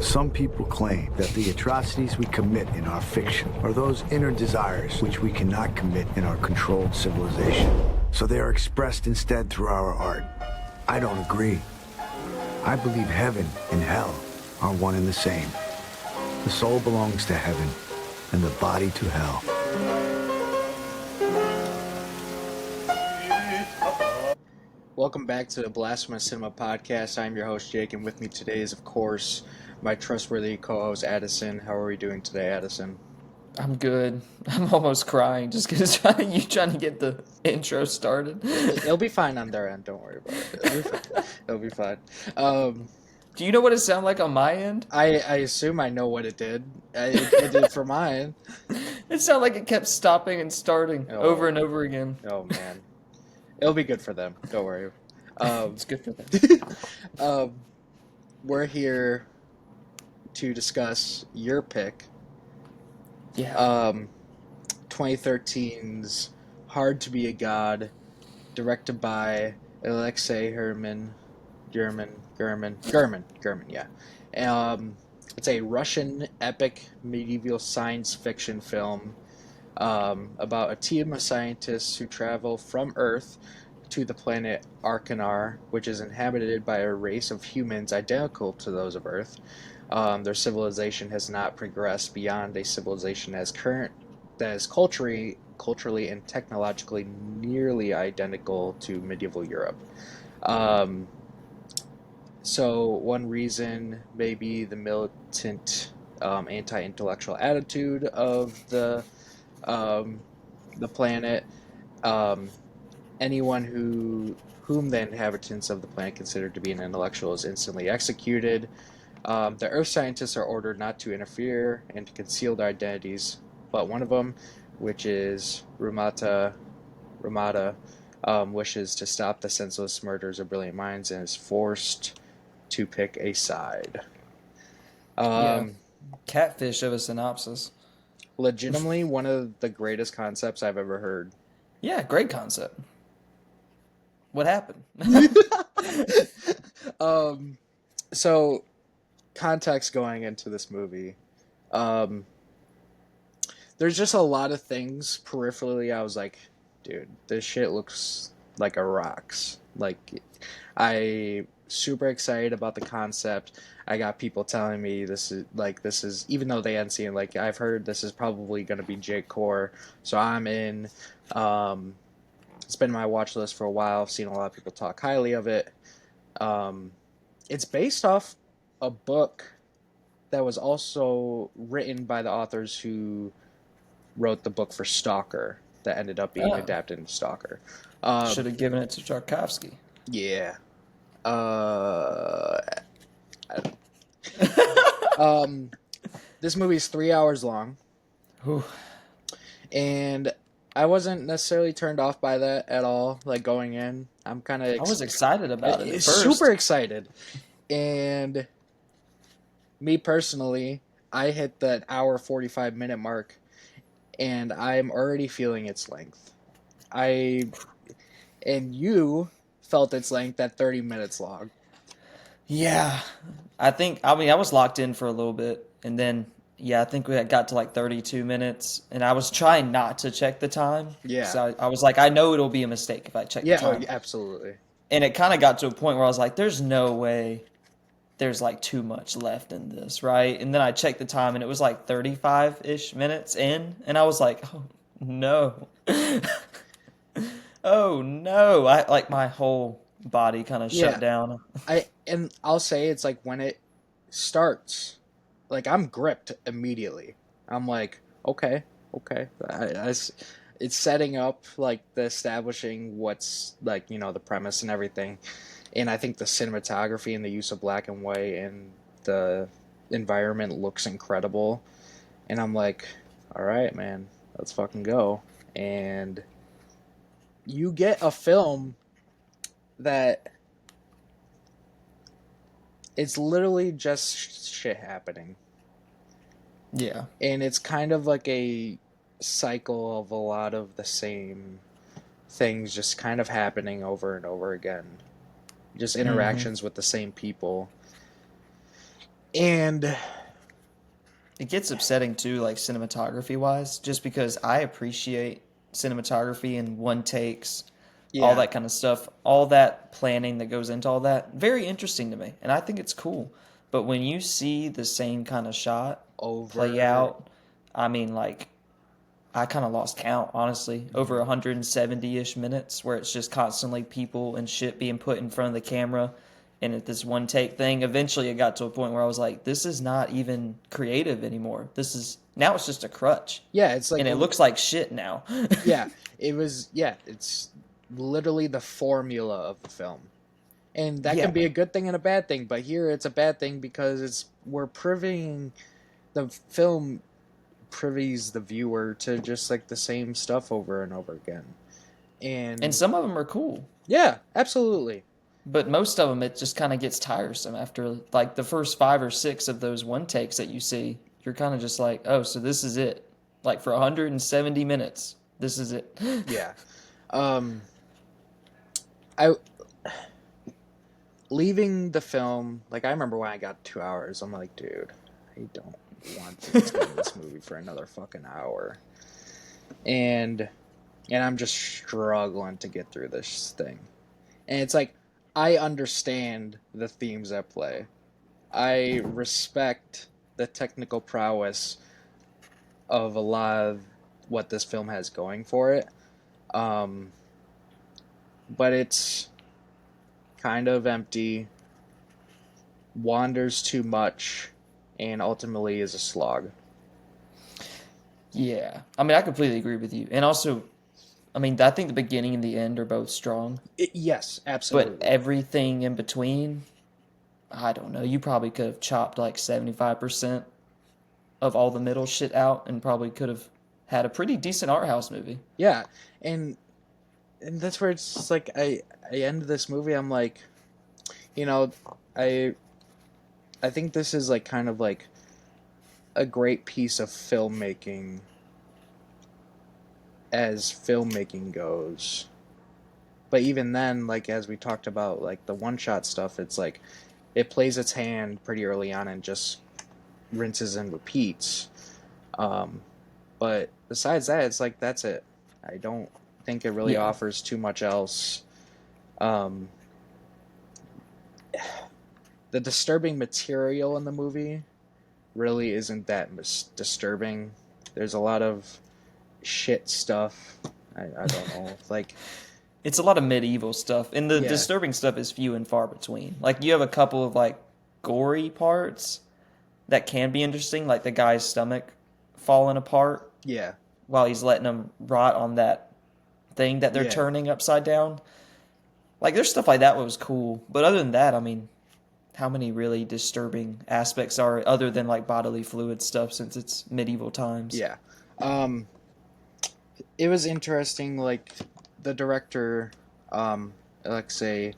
Some people claim that the atrocities we commit in our fiction are those inner desires which we cannot commit in our controlled civilization. So they are expressed instead through our art. I don't agree. I believe heaven and hell are one and the same. The soul belongs to heaven and the body to hell. Welcome back to the Blasphemous Cinema Podcast. I'm your host, Jake, and with me today is, of course, my trustworthy co-host, Addison. How are we doing today, Addison? I'm good. I'm almost crying just because you trying to get the intro started. It'll be fine on their end. Don't worry about it. It'll be fine. Do you know what it sounded like on my end? I assume I know what it did. It did for mine. It sounded like it kept stopping and starting over and over again. Oh, man. It'll be good for them. Don't worry. It's good for them. We're here to discuss your pick. Yeah. 2013's Hard to Be a God, directed by Alexei German, yeah. It's a Russian epic medieval science fiction film about a team of scientists who travel from Earth to the planet Arkanar, which is inhabited by a race of humans identical to those of Earth. Their civilization has not progressed beyond a civilization that is culturally and technologically nearly identical to medieval Europe. So one reason may be the militant, anti-intellectual attitude of the planet. Anyone whom the inhabitants of the planet consider to be an intellectual is instantly executed. The Earth scientists are ordered not to interfere and to conceal their identities, but one of them, which is Ramada, wishes to stop the senseless murders of brilliant minds and is forced to pick a side. Yeah. Catfish of a synopsis. Legitimately one of the greatest concepts I've ever heard. Yeah, great concept. What happened? So context going into this movie. There's just a lot of things peripherally I was like, dude, this shit looks like a rocks. Like, I super excited about the concept. I got people telling me this is even though they hadn't seen it, like I've heard this is probably gonna be Jake Core, so I'm in. It's been my watch list for a while. I've seen a lot of people talk highly of it. It's based off a book that was also written by the authors who wrote the book for Stalker that ended up being adapted into Stalker. Should have given it to Tarkovsky. Yeah. This movie is 3 hours long. Ooh. And I wasn't necessarily turned off by that at all, like going in. I'm kind of... I was excited about it at first. Super excited. And me personally, I hit that hour 45-minute mark, and I'm already feeling its length. And you felt its length at 30 minutes long. Yeah. I was locked in for a little bit, and then, I think we got to like 32 minutes, and I was trying not to check the time. Yeah. So I was like, I know it'll be a mistake if I check the time. Yeah, absolutely. And it kind of got to a point where I was like, there's no way there's like too much left in this, right? And then I checked the time, and it was like 35-ish minutes in, and I was like, oh, no. Oh, no. My whole body kind of shut down. I'll say it's like when it starts, like I'm gripped immediately. I'm like, okay. It's setting up like the establishing what's like, the premise and everything. And I think the cinematography and the use of black and white and the environment looks incredible. And I'm like, all right, man, let's fucking go. And you get a film that it's literally just shit happening. Yeah. And it's kind of like a cycle of a lot of the same things just kind of happening over and over again. Just interactions with the same people. And It gets upsetting too, like cinematography wise, just because I appreciate cinematography and one takes, all yeah, that kind of stuff, all that planning that goes into all that. Very interesting to me, and I think it's cool. But when you see the same kind of shot play over. out, I mean, like, I kind of lost count, honestly. Over Mhm. 170-ish minutes where it's just constantly people and shit being put in front of the camera and at this one take thing. Eventually it got to a point where I was like, this is not even creative anymore. This is now it's just a crutch. Yeah, it's like And it looks like shit now. yeah, it was yeah, it's literally the formula of the film. And that can Yeah. be a good thing and a bad thing, but here it's a bad thing because it's we're privying the film privies the viewer to just like the same stuff over and over again. And And some of them are cool. yeah, absolutely. But most of them, it just kind of gets tiresome after like the first 5 or 6 of those one takes that you see. You're kind of just like, oh, so this is it. Like for 170 minutes, this is it. Yeah. Um I leaving the film, like I remember when I got 2 hours, I'm like, dude, I don't want to stay in this movie for another fucking hour. And I'm just struggling to get through this thing. And it's like I understand the themes at play. I respect the technical prowess of a lot of what this film has going for it. Um, but it's kind of empty, wanders too much, and ultimately is a slog. Yeah. I mean, I completely agree with you. And also, I mean, I think the beginning and the end are both strong, Yes, but absolutely. everything in between, I don't know. You probably could have chopped like 75% of all the middle shit out and probably could have had a pretty decent art house movie. Yeah, and that's where it's just like I end this movie. I'm like, you know, I I think this is like kind of like a great piece of filmmaking as filmmaking goes. But even then, like as we talked about, like the one shot stuff, it's like it plays its hand pretty early on and just rinses and repeats. Um, but besides that, it's like that's it. I don't think it really Yeah. offers too much else. Um, the disturbing material in the movie really isn't that disturbing. There's a lot of shit stuff. I don't know. Like, It's a lot of medieval stuff, and the yeah, disturbing stuff is few and far between. Like, you have a couple of like gory parts that can be interesting, like the guy's stomach falling apart yeah, while he's letting him rot on that thing that they're yeah. turning upside down. Like there's stuff like that was cool, but other than that, I mean, how many really disturbing aspects are other than like bodily fluid stuff since it's medieval times? Yeah. Um, it was interesting. Like the director, Alexei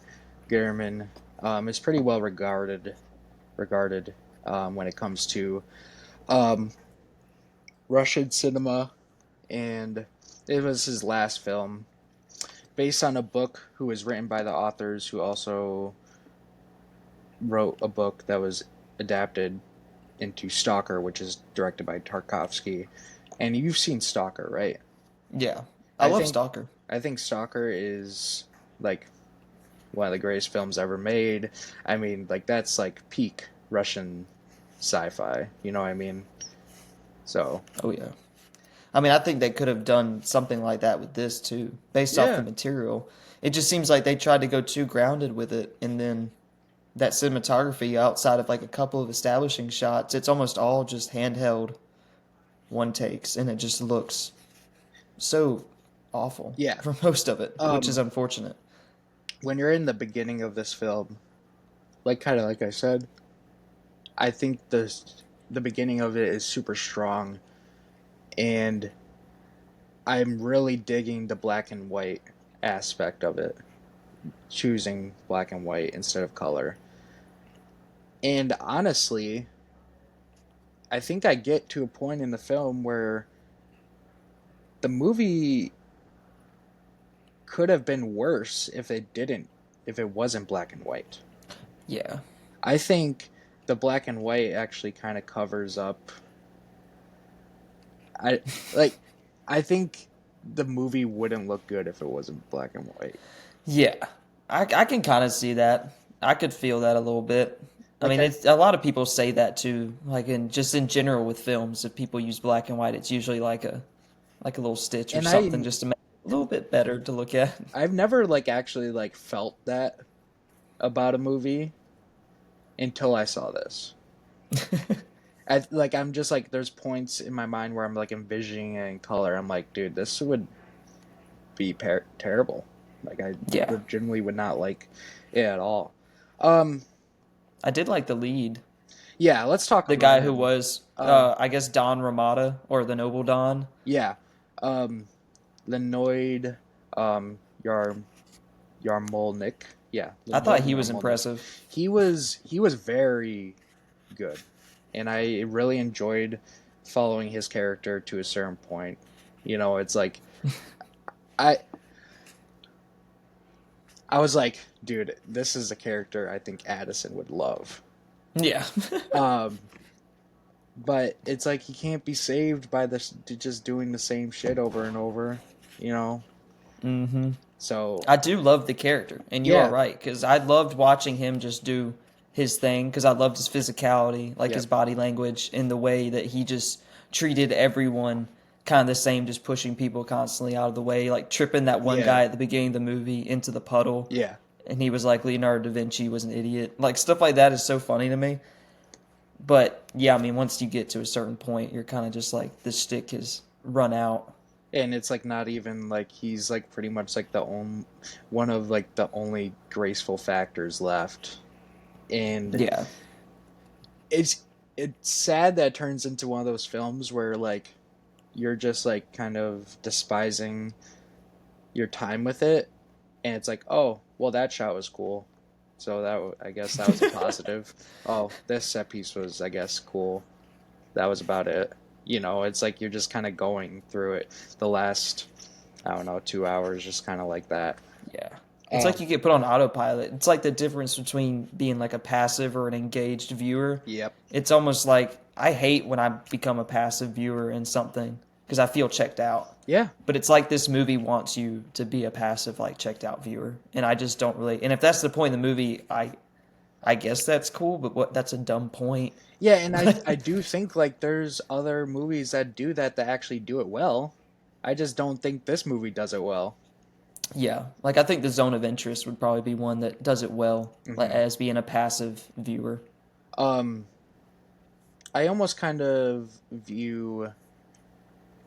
German, is pretty well regarded when it comes to um, Russian cinema, and it was his last film, based on a book who was written by the authors who also wrote a book that was adapted into Stalker, which is directed by Tarkovsky. And you've seen Stalker, right? Yeah, I I love think Stalker. I think Stalker is like one of the greatest films ever made. I mean, like that's like peak Russian sci-fi. You know what I mean? So Oh yeah. I mean, I think they could have done something like that with this too, based off the yeah, material. It just seems like they tried to go too grounded with it, and then that cinematography outside of like a couple of establishing shots, it's almost all just handheld one takes, and it just looks so awful yeah. for most of it, which is Um, unfortunate. when you're in the beginning of this film, like kind of like I said, I think the beginning of it is super strong, and I'm really digging the black and white aspect of it, choosing black and white instead of color. And honestly, I think I get to a point in the film where the movie could have been worse if it wasn't black and white. Yeah. I think the black and white actually kind of covers up. I like. I think the movie wouldn't look good if it wasn't black and white. Yeah, I can kind of see that. I could feel that a little bit. I Like mean, I, it's a lot of people say that too. Like in general with films, if people use black and white, it's usually like a little stitch or and something just to make it a little bit better to look at. I've never like actually like felt that about a movie until I saw this. I'm just like there's points in my mind where I'm like envisioning it in color. I'm like, dude, this would be terrible. Like I Yeah, legitimately would not like it at all. Um, I did like the lead, yeah, let's talk the about guy who him. was, Um, I guess Don Ramada or the Noble Don. yeah, um, Lenoid, Yar Yarmolnik. Yeah, I thought Lenoid he was Yarmolnik. impressive. He was very good, and I really enjoyed following his character to a certain point. You know, it's like I I was like, dude, this is a character I think Addison would love. Yeah, Um, but it's like he can't be saved by this just doing the same shit over and over. You know, hmm so I do love the character, and you are yeah, right because I loved watching him just do his thing because I loved his physicality, like yeah, his body language, and the way that he just treated everyone kind of the same, just pushing people constantly out of the way, like tripping that one yeah, guy at the beginning of the movie into the puddle, yeah. and he was like Leonardo da Vinci was an idiot. Like stuff like that is so funny to me. But yeah, I mean, once you get to a certain point, you're kind of just like the stick has run out. And it's like not even like he's like pretty much like the only one of like the only graceful factors left, and Yeah, it's it's sad that it turns into one of those films where like you're just like kind of despising your time with it, and it's like, oh well, that shot was cool, so I guess that was a positive. Oh, this set piece was, I guess, cool. That was about it. You know, it's like you're just kind of going through it the last, I don't know, 2 hours, just kind of like that. yeah. It's like Um, you get put on autopilot. It's like the difference between being like a passive or an engaged viewer. yep. It's almost like I hate when I become a passive viewer in something because I feel checked out. Yeah. But it's like this movie wants you to be a passive, like checked out viewer, and I just don't really. And if that's the point of the movie, I guess that's cool. But what? That's a dumb point. Yeah, and I do think like there's other movies that do that actually do it well. I just don't think this movie does it well. Yeah, like I think the zone of interest would probably be one that does it well, like Hmm. as being a passive viewer. Um, I almost kind of view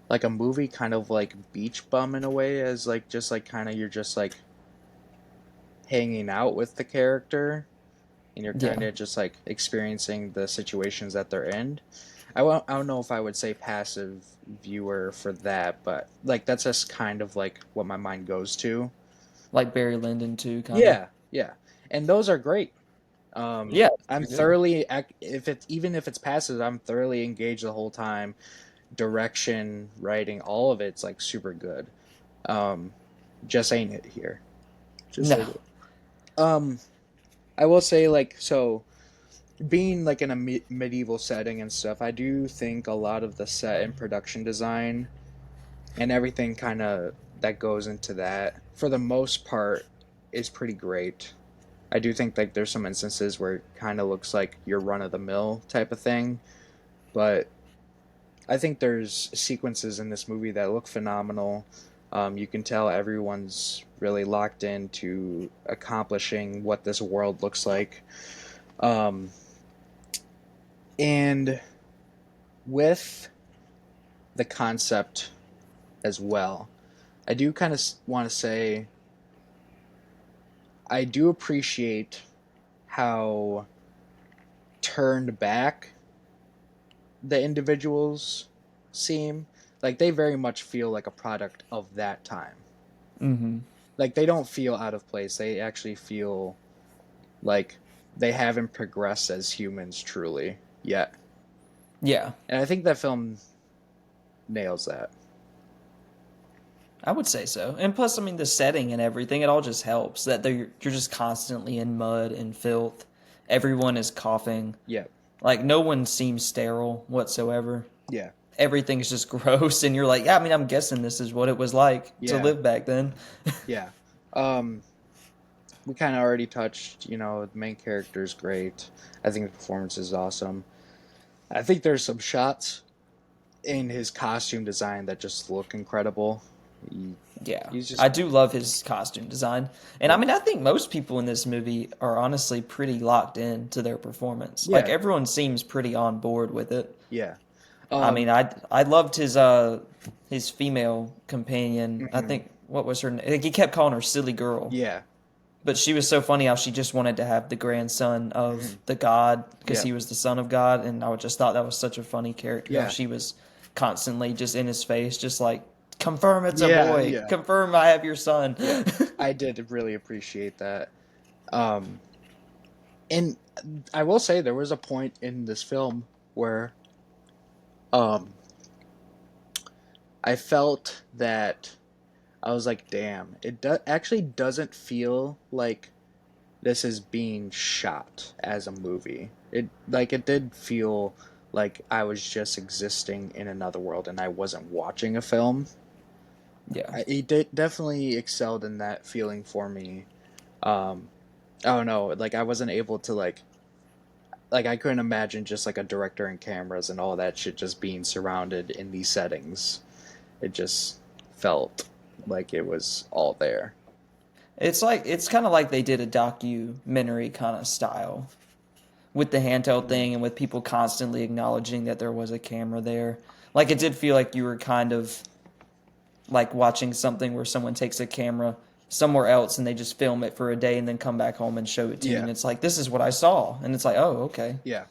like a movie kind of like Beach Bum in a way, as like just like kind of you're just like hanging out with the character, and you're kind Yeah, of just like experiencing the situations that they're in. I don't know if I would say passive viewer for that, but like that's just kind of like what my mind goes to. like Barry Lyndon too, kind of. Yeah, yeah, and those are great. Yeah, I'm they're good. thoroughly if it's even if it's passive, I'm thoroughly engaged the whole time. Direction, writing, all of it's like super good. Um, just ain't it here. Just No, ain't it. Um, I will say like so being like in a medieval setting and stuff. I do think a lot of the set and production design and everything kind of that goes into that for the most part is pretty great. I do think like there's some instances where it kind of looks like your run of the mill type of thing, but I think there's sequences in this movie that look phenomenal. You can tell everyone's really locked into accomplishing what this world looks like. Um, and with the concept as well, I do kind of want to say I do appreciate how turned back the individuals seem. Like they very much feel like a product of that time. mm-hmm. Like they don't feel out of place. They actually feel like they haven't progressed as humans truly yet. Yeah, And I think that film nails that. I would say so. And plus, I mean, the setting and everything, it all just helps that you're just constantly in mud and filth, everyone is coughing. Yeah. Like, no one seems sterile whatsoever. Yeah. Everything's just gross, and you're like, yeah, I mean, I'm guessing this is what it was like to Yeah. live back then. Yeah. We kind of already touched, the main character's great. I think the performance is awesome. I think there's some shots in his costume design that just look incredible. He, Yeah, he's just I do love his costume design. And I yeah. mean, I think most people in this movie are honestly pretty locked in to their performance. Like, Yeah. everyone seems pretty on board with it. Yeah. I mean, I loved his female companion. I Mhm. think, what was her name? Like, he kept calling her Silly Girl. Yeah. But she was so funny how she just wanted to have the grandson of Mhm. the god because Yeah. he was the son of God, and I just thought that was such a funny character. How Yeah. she was constantly just in his face, just like, confirm it's a Yeah. boy, Yeah. confirm I have your son. Yeah. I did really appreciate that. Um, and I will say there was a point in this film where um, I felt that I was like, damn, actually doesn't feel like this is being shot as a movie. It did feel like I was just existing in another world and I wasn't watching a film. Yeah, He definitely excelled in that feeling for me. Um, I don't know, like I wasn't able to like I couldn't imagine just like a director and cameras and all that shit just being surrounded in these settings. It just felt like it was all there. it's kind of like they did a documentary kind of style with the handheld Mm. thing and with people constantly acknowledging that there was a camera there. Like, it did feel like you were kind of like watching something where someone takes a camera somewhere else and they just film it for a day and then come back home and show it to you, Yeah, and it's like, this is what I saw, and it's like, oh, okay, yeah. Uh,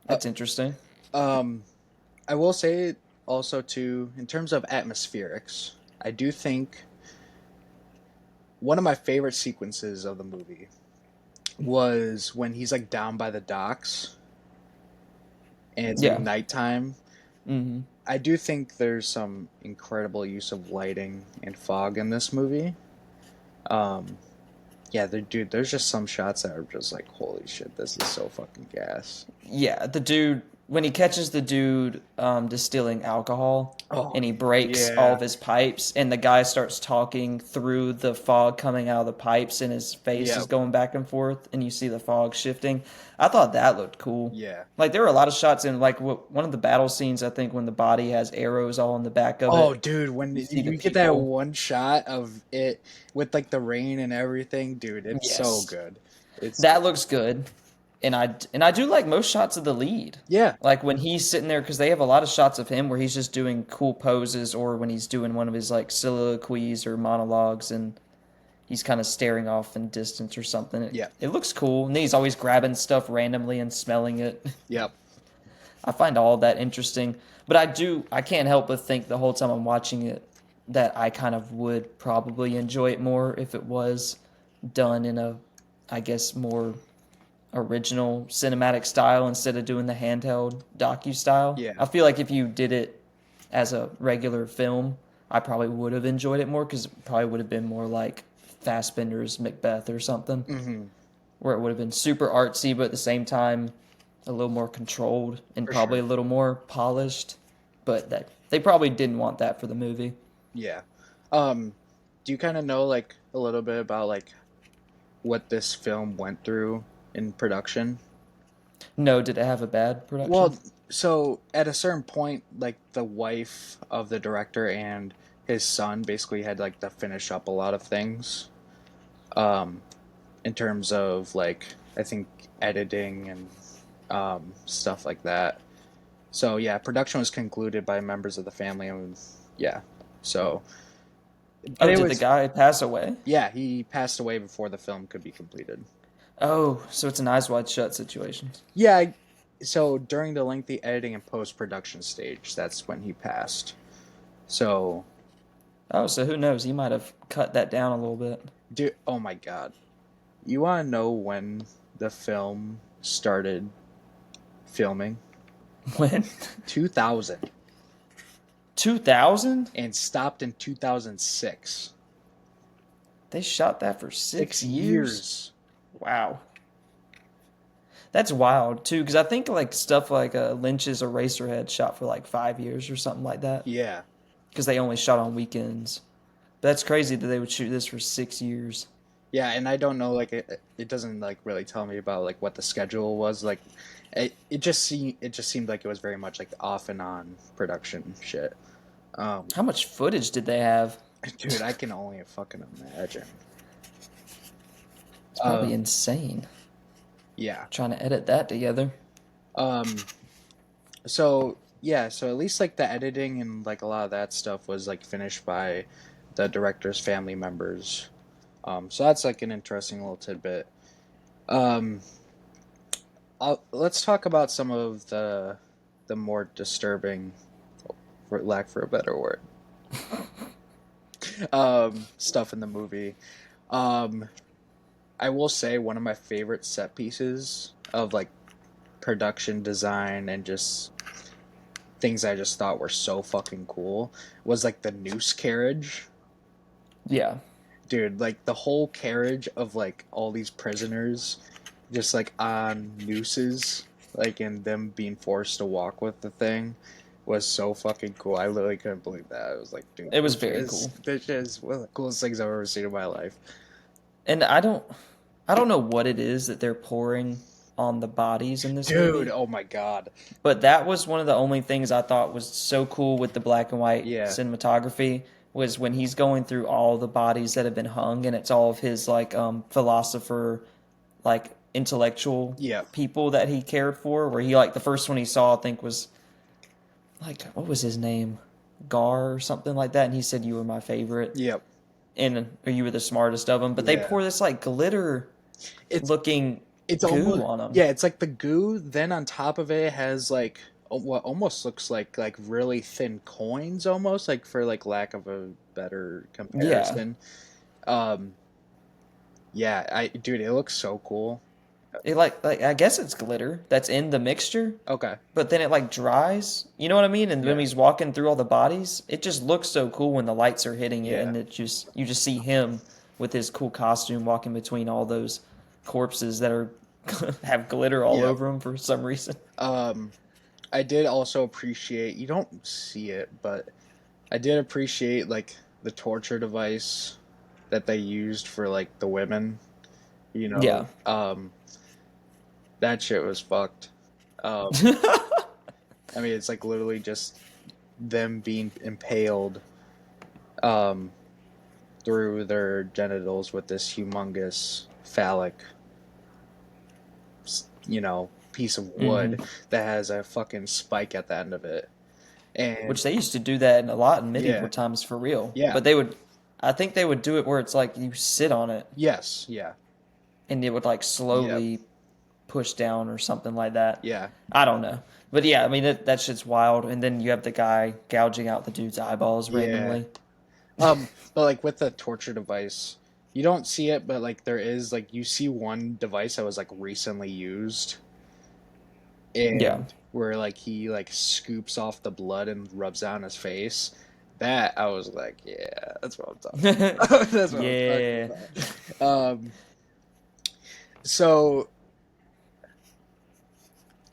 that's interesting. um, I will say also too, in terms of atmospherics, I do think one of my favorite sequences of the movie was when he's like down by the docks and it's like Yeah. nighttime. Hmm. I do think there's some incredible use of lighting and fog in this movie. Um, yeah, dude, there's just some shots that are just like, holy shit, this is so fucking gas. Yeah, the dude, when he catches the dude distilling alcohol Oh, and he breaks all yeah, of his pipes, and the guy starts talking through the fog coming out of the pipes, and his face yeah, is going back and forth, and you see the fog shifting. I thought that looked cool. yeah. Like, there were a lot of shots in, like, one of the battle scenes, I think, when the body has arrows all in the back of Oh, it. dude, when You see the you get that people. one shot of it with like the rain and everything, dude, it's so Yes. good. It's That looks good. And I do like most shots of the lead. yeah, Like when he's sitting there, because they have a lot of shots of him where he's just doing cool poses, or when he's doing one of his like soliloquies or monologues, and he's kind of staring off in distance or something. It, yeah, it looks cool, and then he's always grabbing stuff randomly and smelling it. yep, I find all that interesting, but I can't help but think the whole time I'm watching it that I kind of would probably enjoy it more if it was done in a, I guess, more original cinematic style instead of doing the handheld docu style. yeah, I feel like if you did it as a regular film, I probably would have enjoyed it more, because it probably would have been more like Fassbender's Macbeth or something, mm-hmm, where it would have been super artsy, but at the same time a little more controlled and for probably sure. a little more polished. But that they probably didn't want that for the movie. Yeah. Um, do you kind of know like a little bit about like what this film went through in production? No, did it have a bad production? Well, so at a certain point, like the wife of the director and his son basically had like to finish up a lot of things. Um, in terms of like I think editing and stuff like that. So yeah, production was concluded by members of the family, and yeah, so but Oh, it did the was guy pass away? yeah he passed away before the film could be completed. Oh, so it's an eyes wide shut situation. Yeah, so during the lengthy editing and post production stage, that's when he passed. So, Oh, so who knows? He might have cut that down a little bit. dude, oh my god, you want to know when the film started filming? When? 2000 2000? and stopped in 2006. They shot that for 6 years? Wow. That's wild too, because I think like stuff like Lynch's Eraserhead shot for like 5 years or something like that, Yeah. because they only shot on weekends. But that's crazy that they would shoot this for 6 years. Yeah, and I don't know, like it doesn't like really tell me about like what the schedule was. Like it just seemed like it was very much like off and on production shit. How much footage did they have? Dude, I can only fucking imagine. It's probably Um, insane yeah. trying to edit that together. Um, so yeah, so at least like the editing and like a lot of that stuff was like finished by the director's family members. So that's like an interesting little tidbit. Um, let's talk about some of the more disturbing, for lack for a better word, stuff in the movie. Um, I will say one of my favorite set pieces of like production design and just things I just thought were so fucking cool was like the noose carriage. Yeah. Dude, like the whole carriage of like all these prisoners just like on nooses, like and them being forced to walk with the thing was so fucking cool. I literally couldn't believe that. I was like, dude, It was very cool. This is one of the coolest things I've ever seen in my life. And I don't know what it is that they're pouring on the bodies in this Dude, movie, oh my god. but that was one of the only things I thought was so cool with the black and white Yeah. cinematography was when he's going through all the bodies that have been hung, and it's all of his like philosopher, like intellectual Yeah. people that he cared for, where he like the first one he saw I think was like, what was his name, Gar or something like that, and he said you were my favorite, Yep. and or you were the smartest of them, but they Yeah. pour this like glitter It's looking it's goo almost on them. yeah, it's like the goo, then on top of it has like what almost looks like really thin coins almost, like for like lack of a better Yeah. comparison. Um yeah, I dude, it looks so cool. It like I guess it's glitter that's in the mixture, Okay. but then it like dries. You know what I mean? And when Yeah. he's walking through all the bodies, it just looks so cool when the lights are hitting it, Yeah. and it just you just see him with his cool costume walking between all those corpses that are have glitter all Yep. over them for some reason. Um I did also appreciate, you don't see it, but I did appreciate like the torture device that they used for like the women, you know. Yeah. That shit was fucked. Um I mean, it's like literally just them being impaled um, through their genitals with this humongous phallic, piece of wood that has a fucking spike at the end of it. And Which they used to do that in a lot in medieval yeah, times for real. yeah, But they would, I think they would do it where it's like you sit on it yes, yeah, and it would like yep, slowly push down or something like that. yeah, I don't know. But yeah, I mean, that shit's wild. And then you have the guy gouging out the dude's eyeballs yeah. randomly. But like with the torture device, you don't see it, but like there is like you see one device that was like recently used Yeah. and where like he like scoops off the blood and rubs it on his face. That I was like, yeah, that's what I'm talking about. That's what I'm talking Yeah. about. So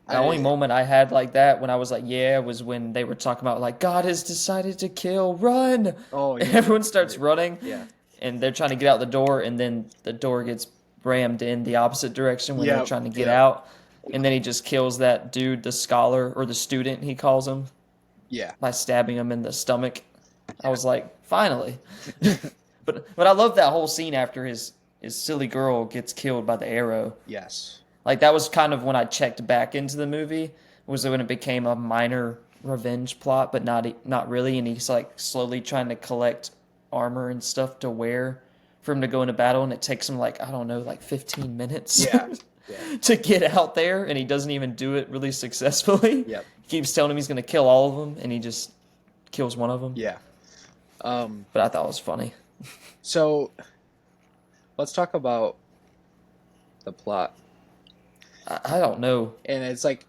The only I moment I had like that when I was like, yeah, was when they were talking about like God has decided to kill, run. oh And yeah, everyone starts running yeah, and they're trying to get out the door, and then the door gets rammed in the opposite direction when they're yep, trying to get yep, out. And then he just kills that dude, the scholar or the student, he calls him, yeah, by stabbing him in the stomach. I was like, finally. But I love that whole scene after his silly girl gets killed by the arrow. yes, Like that was kind of when I checked back into the movie. Was when it became a minor revenge plot, but not really. And he's like slowly trying to collect armor and stuff to wear for him to go into battle, and it takes him like I don't know, like 15 minutes yeah, yeah, to get out there, and he doesn't even do it really successfully. yep, He keeps telling him he's going to kill all of them, and he just kills one of them. yeah. But I thought it was funny. So let's talk about the plot, I don't know. and it's like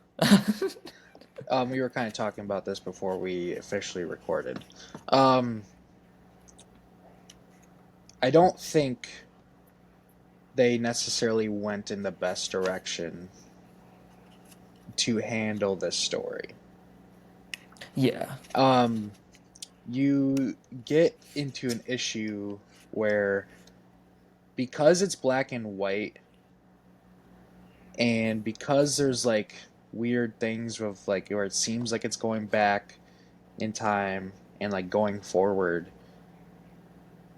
we were kind of talking about this before we officially recorded. I don't think they necessarily went in the best direction to handle this story. Yeah. You get into an issue where, because it's black and white, and because there's like weird things with like where it seems like it's going back in time and like going forward,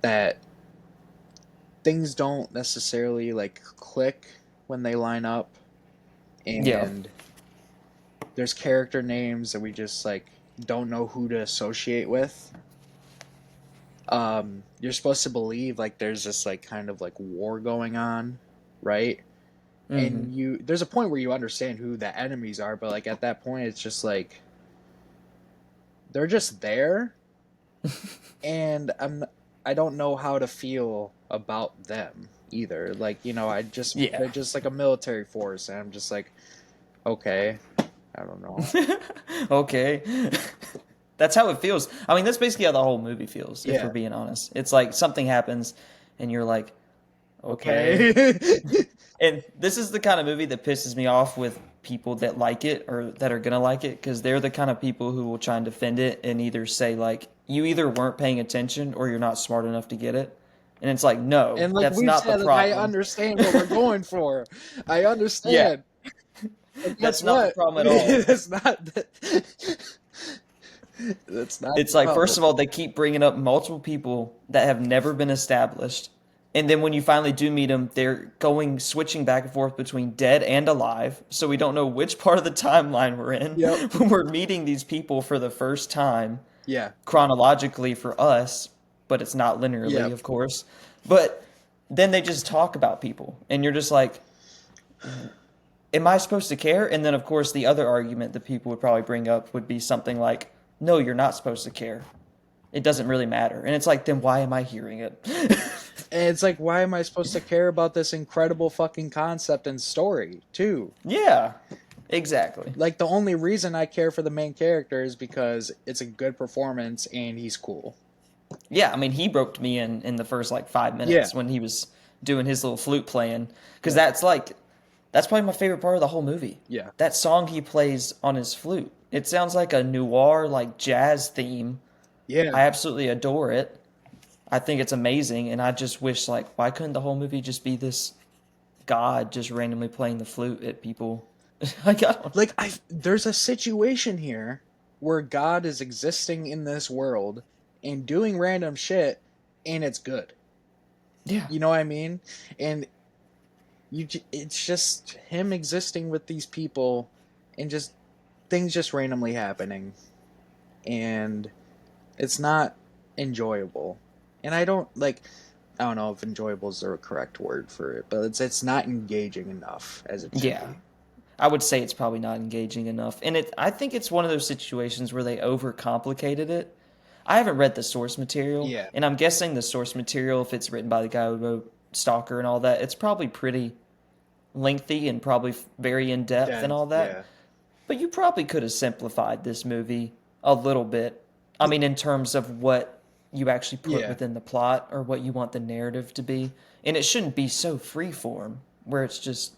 that things don't necessarily like click when they line up, Yeah. and there's character names that we just like don't know who to associate with. You're supposed to believe like there's this like kind of like war going on, right? Mm-hmm. And there's a point where you understand who the enemies are, but like at that point it's just like they're just there, and I don't know how to feel about them either. Like, Yeah. they're just like a military force, and I'm just like, okay, I don't know. Okay. That's how it feels. I mean, that's basically how the whole movie feels, if we're Yeah. being honest. It's like something happens and you're like, okay. Okay. And this is the kind of movie that pisses me off with people that like it or that are gonna like it, because they're the kind of people who will try and defend it and either say like, you either weren't paying attention or you're not smart enough to get it. And it's like, no, And like that's we've not the said, like I problem. understand what we're going for. I Yeah, understand. But that's guess not the what? problem at all. That's not that's not It's the like, first problem. of all, they keep bringing up multiple people that have never been established. And then when you finally do meet them, they're switching back and forth between dead and alive. So we don't know which part of the timeline we're in Yep. when we're meeting these people for the first time, Yeah. chronologically for us, but it's not linearly, Yep. of course. But then they just talk about people, and you're just like, am I supposed to care? And then, of course, the other argument that people would probably bring up would be something like, no, you're not supposed to care. It doesn't really matter. And it's like, then why am I hearing it? And it's like, why am I supposed to care about this incredible fucking concept and story, too? Yeah, exactly. Like, the only reason I care for the main character is because it's a good performance and he's cool. Yeah, I mean, he roped me in the first like 5 minutes Yeah. when he was doing his little flute playing, because Yeah. that's probably my favorite part of the whole movie. Yeah. That song he plays on his flute. It sounds like a noir like jazz theme. Yeah. I absolutely adore it. I think it's amazing, and I just wish, like, why couldn't the whole movie just be this god just randomly playing the flute at people? Like, I don't. Like, there's a situation here where God is existing in this world and doing random shit, and it's good. Yeah. You know what I mean? And it's just him existing with these people, and just things just randomly happening, and it's not enjoyable. And I don't know if enjoyable is the correct word for it, but it's not engaging enough as it should Yeah. be. I would say it's probably not engaging enough. And I think it's one of those situations where they overcomplicated it. I haven't read the source material, Yeah. and I'm guessing the source material, if it's written by the guy who wrote Stalker and all that, it's probably pretty lengthy and probably very in depth and all that. Yeah. But you probably could have simplified this movie a little bit. I mean, in terms of what you actually put Yeah. within the plot or what you want the narrative to be. And it shouldn't be so freeform where it's just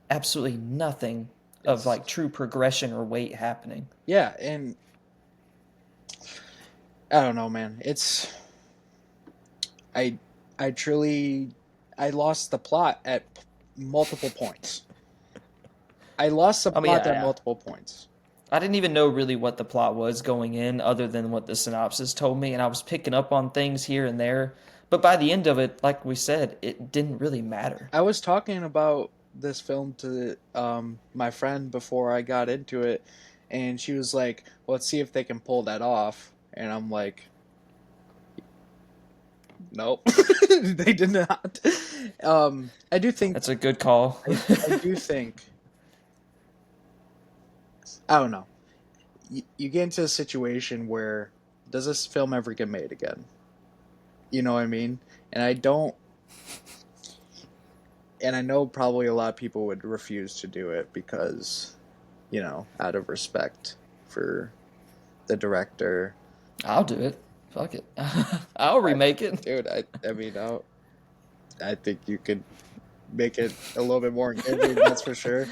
absolutely nothing of like true progression or weight happening. Yeah, and I don't know, man. I truly lost the plot at multiple points. I lost the I mean, plot at yeah. multiple points. I didn't even know really what the plot was going in other than what the synopsis told me, and I was picking up on things here and there. But by the end of it, like we said, it didn't really matter. I was talking about this film to my friend before I got into it, and she was like, well, let's see if they can pull that off. And I'm like, nope. They did not. I do think That's a good call. I do think, I don't know. You get into a situation where, does this film ever get made again? You know what I mean? And I don't. And I know probably a lot of people would refuse to do it because, out of respect for the director. I'll do it. Fuck it. I'll remake it. Dude, I mean, I think you could make it a little bit more engaging, that's for sure.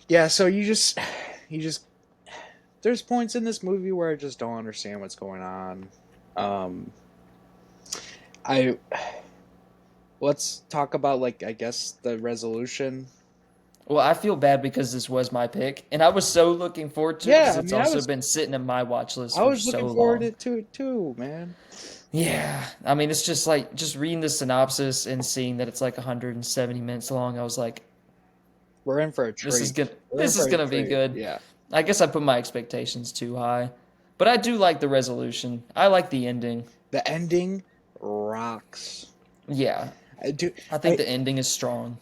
Yeah, so you just there's points in this movie where I just don't understand what's going on. Um, I let's talk about like I guess the resolution. Well, I feel bad because this was my pick, and I was so looking forward to it Yeah, because I it's mean also been sitting in my watch list I for was so looking forward long. to it too, man. Yeah, I mean, it's just like just reading the synopsis and seeing that it's like 170 minutes long. I was like, We're in for a treat. We're in this is for a gonna be treat. good. Yeah. I guess I put my expectations too high, but I do like the resolution. I like the ending. The ending rocks. Yeah, I do I think I the ending is strong.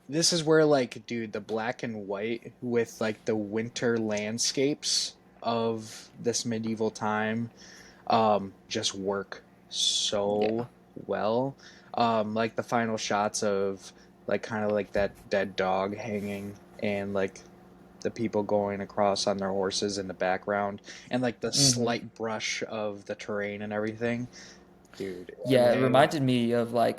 This is where like dude, the black and white with like the winter landscapes of this medieval time just work Yeah. so well. Like the final shots of like kind of like that dead dog hanging and like the people going across on their horses in the background and like the hmm slight brush of the terrain and everything. Dude, Yeah, it I reminded me of like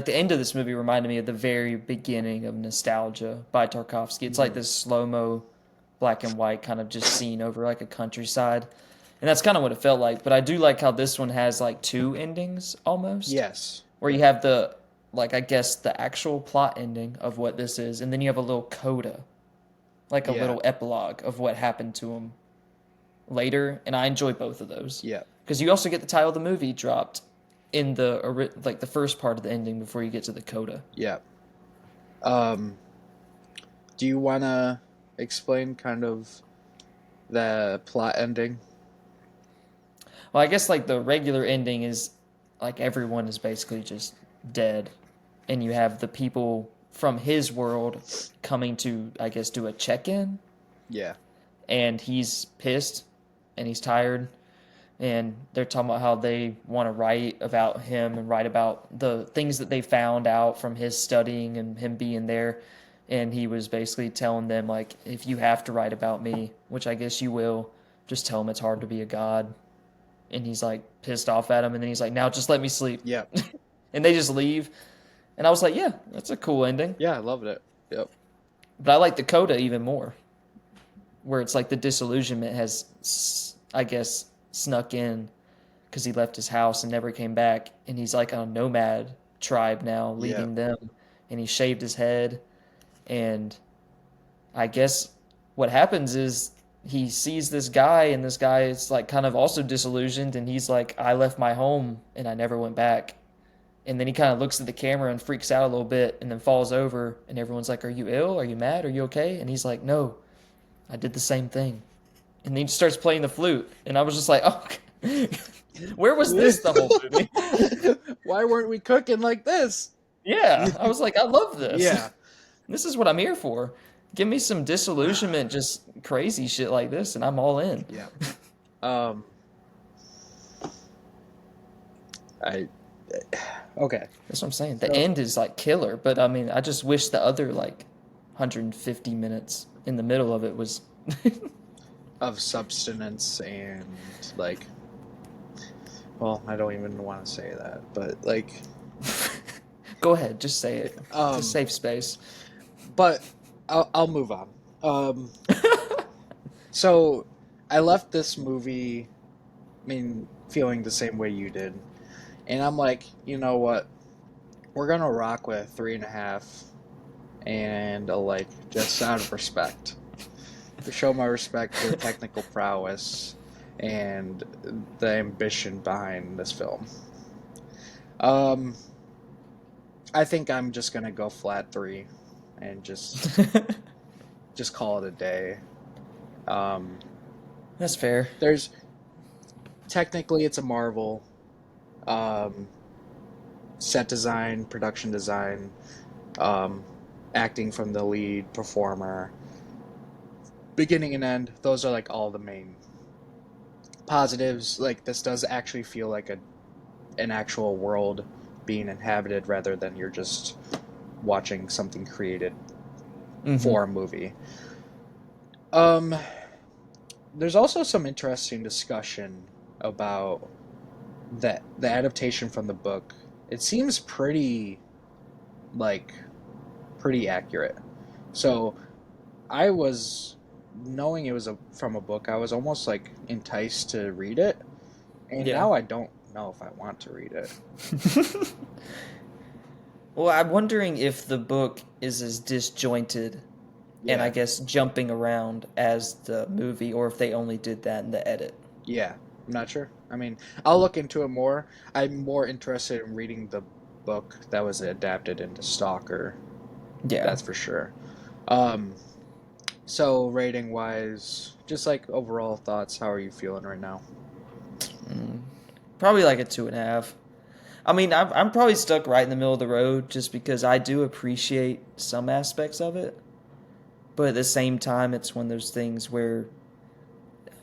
the end of this movie reminded me of the very beginning of Nostalgia by Tarkovsky. It's like mhm. this slow-mo black and white kind of just scene over like a countryside. And that's kind of what it felt like, but I do like how this one has like two endings almost, Yes. where you have the like I guess the actual plot ending of what this is, and then you have a little coda, like a Yeah. little epilogue of what happened to him later, and I enjoy both of those Yeah. because you also get the title of the movie dropped in the like the first part of the ending before you get to the coda. Yeah. Um Do you want to explain kind of the plot ending? Well, I guess like the regular ending is like everyone is basically just dead, and you have the people from his world coming to I guess do a check-in, Yeah. and he's pissed and he's tired, and they're talking about how they want to write about him and write about the things that they found out from his studying and him being there. And he was basically telling them like, if you have to write about me, which I guess you will, just tell him it's hard to be a god. And he's like pissed off at him, and then he's like, now just let me sleep. Yeah. And they just leave. And I was like, yeah, that's a cool ending. Yeah, I loved it. Yep. But I like the coda even more, where it's like the disillusionment has, I guess, snuck in because he left his house and never came back, and he's like a nomad tribe now, Yeah. leading them, and he shaved his head, and I guess what happens is he sees this guy, and this guy is like kind of also disillusioned, and he's like, I left my home and I never went back. And then he kind of looks at the camera and freaks out a little bit and then falls over, and everyone's like, are you ill? Are you mad? Are you okay? And he's like, no, I did the same thing. And then he just starts playing the flute, and I was just like, oh, where was this the whole movie? Why weren't we cooking like this? Yeah, I was like, I love this. Yeah. This is what I'm here for. Give me some disillusionment, just crazy shit like this, and I'm all in. Yeah. Um I okay. That's what I'm saying. The So end is like killer, but I mean, I just wish the other like 150 minutes in the middle of it was. of substance and like well, I don't even want to say that, but like Go ahead, just say it. It's a um safe space. but I'll move on. Um so I left this movie feeling the same way you did. And I'm like, you know what? We're gonna rock with 3.5 and like just out of respect. To show my respect for the technical prowess and the ambition behind this film. Um I think I'm just gonna go flat 3 and just call it a day. Um That's fair. there's technically it's a Marvel. Um Set design, production design, um, acting from the lead performer, beginning and end. Those are like all the main positives. Like this does actually feel like an actual world being inhabited rather than you're just watching something created hmm for a movie. Um, there's also some interesting discussion about the adaptation from the book. It seems like pretty accurate. So I was knowing it was from a book. I was almost like enticed to read it, and Yeah. now I don't know if I want to read it. Well, I'm wondering if the book is as disjointed and I Yeah, guess jumping around as the movie, or if they only did that in the edit. yeah. I'm not sure. I mean, I'll look into it more. I'm more interested in reading the book that was adapted into Stalker. Yeah. That's for sure. Um, so rating wise, just like overall thoughts, how are you feeling right now? Probably like a 2.5. I mean, I'm probably stuck right in the middle of the road just because I do appreciate some aspects of it. But at the same time, it's one of those things where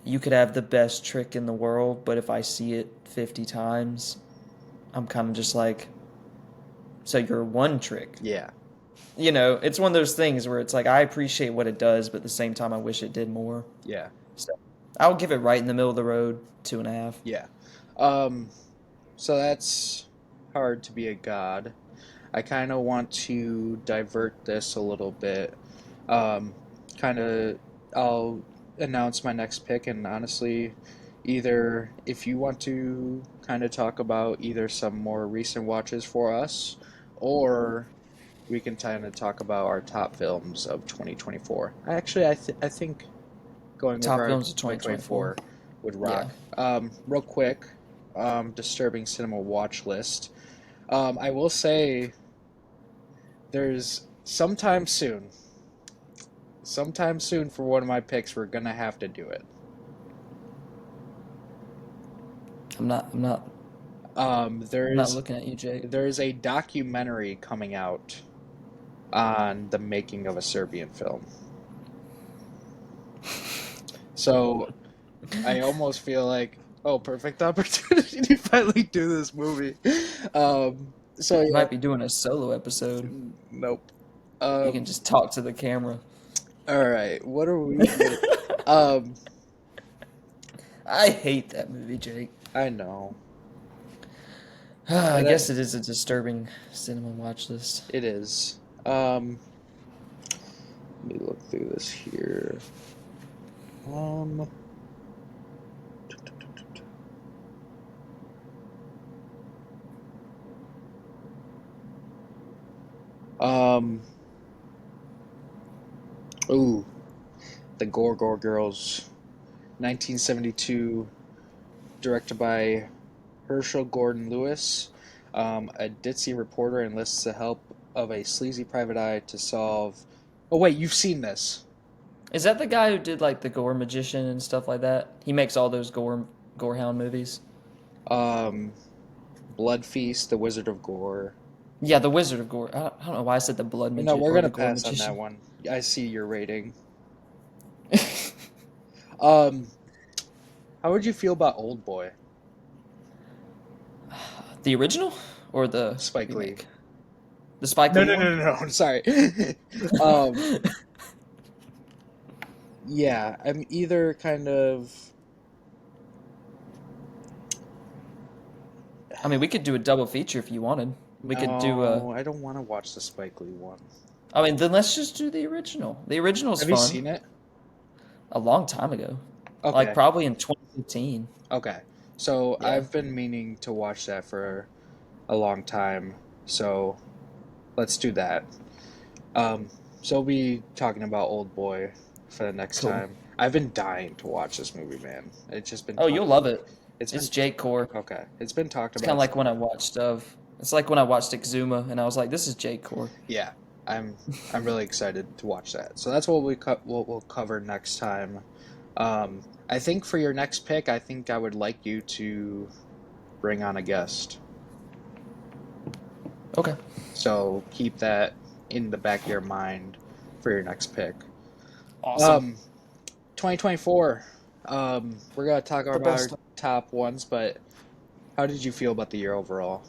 you could have the best trick in the world, but if I see it 50 times, I'm kind of just like, so you're one trick. Yeah, It's one of those things where it's like, I appreciate what it does, but at the same time, I wish it did more. yeah, So I'll give it right in the middle of the road, 2.5. yeah. Um, so that's hard to be a god. I kind of want to divert this a little bit. Um, kind of, I'll announce my next pick, and honestly, either if you want to kind of talk about either some more recent watches for us, or we can kind of talk about our top films of 2024. Actually, I think going with Top our films of 2024. 2024 would Yeah. rock. Real quick, disturbing cinema watch list. I will say there's sometime soon for one of my picks, we're gonna have to do it. I'm not I'm not There's looking at you, Jake. there's a documentary coming out on the making of a Serbian film. So I almost feel like, oh, perfect opportunity to finally do this movie. So You yeah, might be doing a solo episode. nope. You can Um, just talk to the camera. all right, what are we? Um, I hate that movie, Jake. I know, I but guess it is a disturbing cinema watch list. it is. Let me look through this here. Um, um, ooh, the Gore Girls, 1972, directed by Herschel Gordon Lewis. A ditzy reporter enlists the help of a sleazy private eye to solve. Oh wait, you've seen this. Is that the guy who did like the Gore Magician and stuff like that? He makes all those Gorehound movies. Um, Blood Feast, The Wizard of Gore. Yeah, the Wizard of Gore. I don't know why I said the Blood No, Magician we're or gonna the Gore pass on that Magician. one. I see your rating. Um, how would you feel about Old Boy, The original or the Spike Lee? remake? The Spike No, Lee no, one? no, no, no. I'm sorry. um, yeah, I'm either kind of. I mean, we could do a double feature if you wanted. We could do a. No, I don't want to watch the Spike Lee one. I mean, then let's just do the original. The original's Have you fun. seen it? A long time ago. Like Okay, probably in 2015. okay. So Yeah. I've been meaning to watch that for a long time. So let's do that. Um, so we'll be talking about Old Boy for the next Cool. time. I've been dying to watch this movie, man. It's just been Oh, you'll love it. it's It's been Jake Core. okay. It's been talked It's kind of about. like when I watched It's like when I watched Exuma and I was like, this is Jake Core. Yeah, I'm I'm really excited to watch that. So that's what what we'll cover next time. I think for your next pick, I think I would like you to bring on a guest. Okay. So keep that in the back of your mind for your next pick. Awesome. 2024. We're gonna talk The about best. our top ones, but how did you feel about the year overall?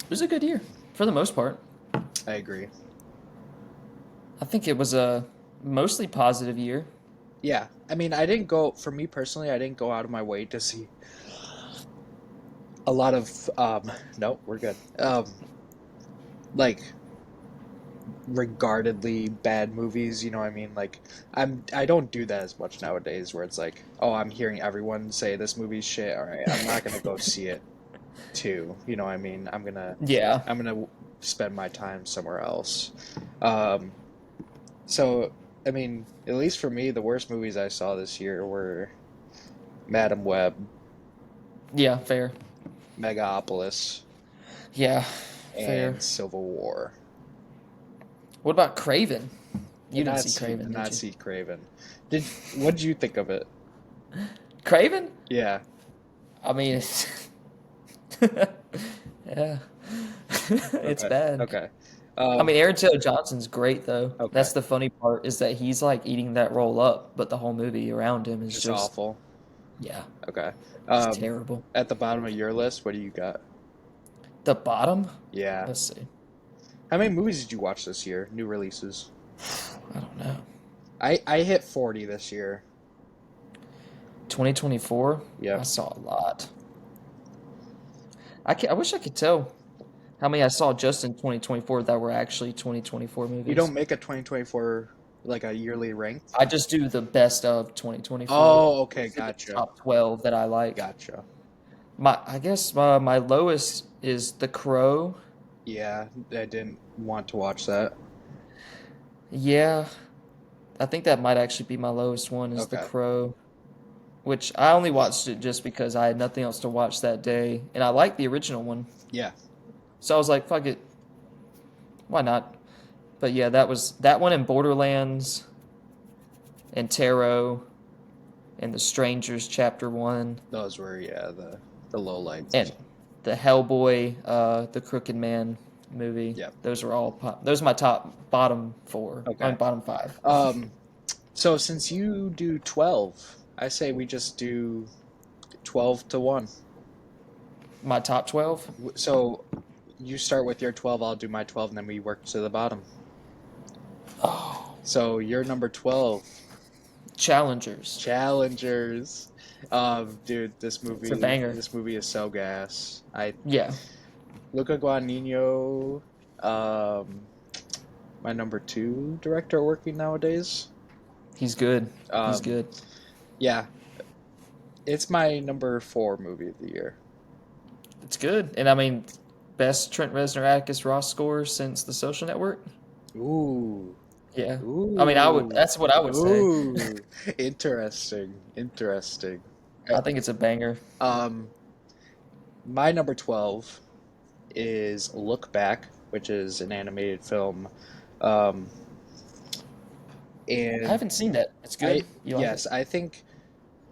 It was a good year for the most part. I agree. I think it was a mostly positive year. Yeah, I mean, I didn't go for me personally. I didn't go out of my way to see a lot of. No, we're good. Like regardedly bad movies, you know what I mean? Like I don't do that as much nowadays where it's like, oh, I'm hearing everyone say this movie's shit. All right, I'm not going to go see it too. You know what I mean? Yeah. I'm going to spend my time somewhere else. Um so I mean, at least for me, the worst movies I saw this year were Madam Web, Yeah, fair. Megapolis, Yeah, fair. and Civil War. What about Craven? You didn't see Did Craven, did not you? see Craven. What did you think of it? Craven? Yeah. I mean, it's yeah, it's Okay. bad. Okay. I Um, mean, Aaron Taylor Johnson's great though. okay. That's the funny part is that he's like eating that role up, but the whole movie around him is Just just awful. yeah, Okay. it's Um, terrible. at the bottom of your list, what do you got? The bottom? Yeah. Let's see. How many movies did you watch this year? New releases. I don't know. I hit 40 this year. 2024. I Yep. saw a lot. I wish I could tell how many I saw just in 2024 that were actually 2024 You movies. don't make a 2024 like a yearly rank? I just do the best of 2024. Oh, okay, These are the gotcha. top 12 that I like. Gotcha. I guess my lowest is The Crow. Yeah, I didn't want to watch that. Yeah, I think that might actually be my lowest one is The Okay. Crow, which I only watched it just because I had nothing else to watch that day, and I liked the original one. Yeah. So I was like, fuck it, why not? But yeah, that was that one in Borderlands and Tarot and The Strangers Chapter 1 Those were the low lights. and the Hellboy, the Crooked Man movie. Yep. Those were all those are my top bottom four. I Okay. mean bottom five. Um so since you do 12, I say we just do 12 to 1. My top 12 So you start with your 12, I'll do my 12, and then we work to the bottom. oh, So you're number 12. Challengers. Challengers. Dude, It's a banger. this movie is so gas. Yeah, Luca Guadagnino, um, my number 2 director working nowadays. he's good. He's Um, good. yeah, it's my number 4 movie of the year. It's good. And I mean, best Trent Reznor Atticus Ross score since The Social Network. Ooh, Yeah. I mean, I would. ooh, That's what I would say. ooh. Interesting, interesting. I think it's a banger. Um, my number 12 is Look Back, which is an animated film. Um, I and haven't seen that. It's good. You like it? yes, I think,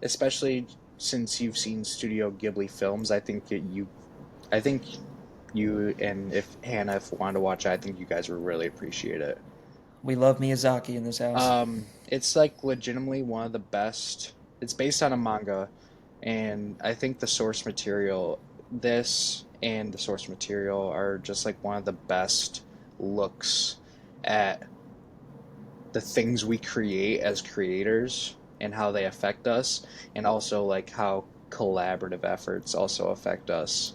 especially since you've seen Studio Ghibli films, I think you and if Hannah, if wanted to watch it, I think you guys would really appreciate it. We love Miyazaki in this house. It's like legitimately one of the best. It's based on a manga, and I think the source material, this and the source material are just like one of the best looks at the things we create as creators and how they affect us, and also like how collaborative efforts also affect us.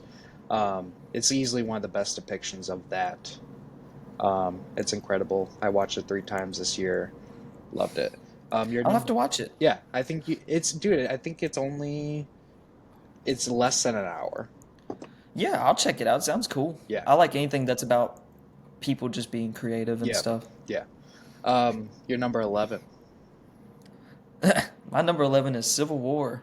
It's easily one of the best depictions of that. It's incredible. I watched it 3 times this year. Loved it. Your I'll have number, to watch it. yeah, I think it's dude. I think it's less than an hour. Yeah, I'll check it out. Sounds cool. Yeah, I like anything that's about people just being creative and yeah, stuff. yeah. Your number 11. My number 11 is Civil War.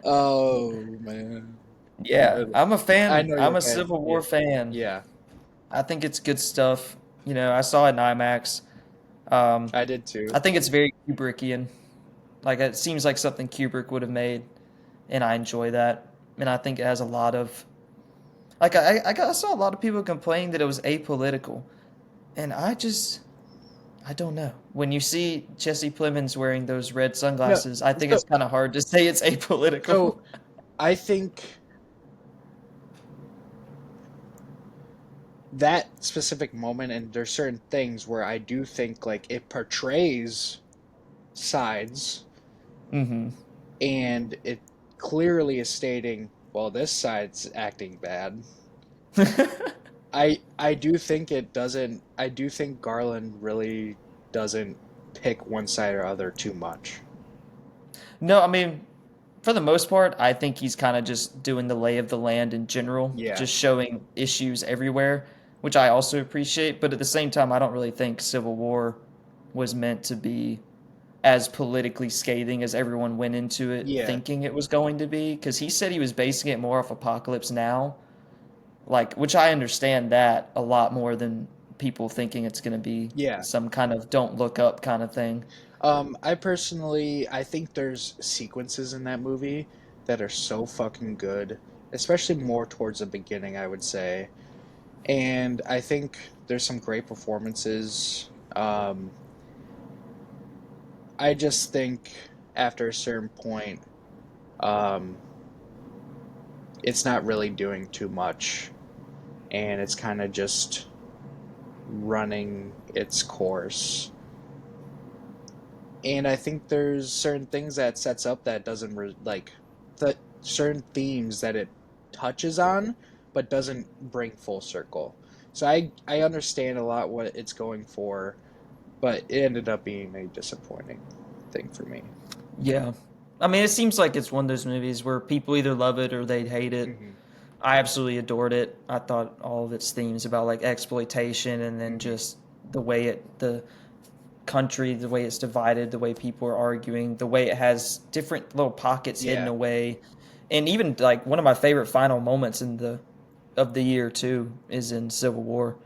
Oh man, Yeah, I'm a I fan. know you're I'm a a fan. Civil Yeah, War fan. yeah. I think it's good stuff. You know, I saw it in IMAX. Um, I did too. I think it's very Kubrickian. Like it seems like something Kubrick would have made, and I enjoy that. And I think it has a lot of like I saw a lot of people complaining that it was apolitical, and I don't know. When you see Jesse Plemons wearing those red No, sunglasses, I think so it's kind of hard to say it's apolitical. so I think that specific moment, and there's certain things where I do think like it portrays sides, Mm-hmm. and it clearly is stating, well, this side's acting bad. I do think it doesn't. I do think Garland really doesn't pick one side or other too much. No, I mean, for the most part, I think he's kind of just doing the lay of the land in general, Yeah, just showing issues everywhere, which I also appreciate. But at the same time, I don't really think Civil War was meant to be as politically scathing as everyone went into it yeah, thinking it was going to be. Because he said he was basing it more off Apocalypse Now, like, which I understand that a lot more than people thinking it's going to be yeah. some kind of don't look up kind of thing. I personally, I think there's sequences in that movie that are so fucking good, especially more towards the beginning, I would say. And I think there's some great performances. I just think after a certain point, um, it's not really doing too much, and it's kind of just running its course. And I think there's certain things that sets up that doesn't like the certain themes that it touches on, but doesn't bring full circle. So I understand a lot what it's going for, but it ended up being a disappointing thing for me. Yeah. I mean, it seems like it's one of those movies where people either love it or they hate it. Hmm. I absolutely adored it. I thought all of its themes about like exploitation and then Hmm. just the country, the way it's divided, the way people are arguing, the way it has different little pockets hidden Yeah, away. And even like one of my favorite final moments in the of the year too is in Civil War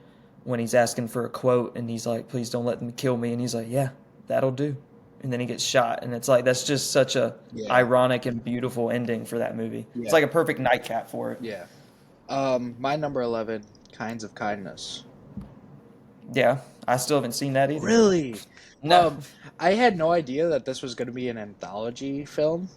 when he's asking for a quote and he's like, "Please don't let them kill me," and he's like, "Yeah, that'll do," and then he gets shot, and it's like that's just such a yeah, ironic and beautiful ending for that movie. It's yeah, like a perfect nightcap for it. yeah. My number 11, Kinds of Kindness. Yeah, I still haven't seen that either. Really? No. Um, I had no idea that this was going to be an anthology film.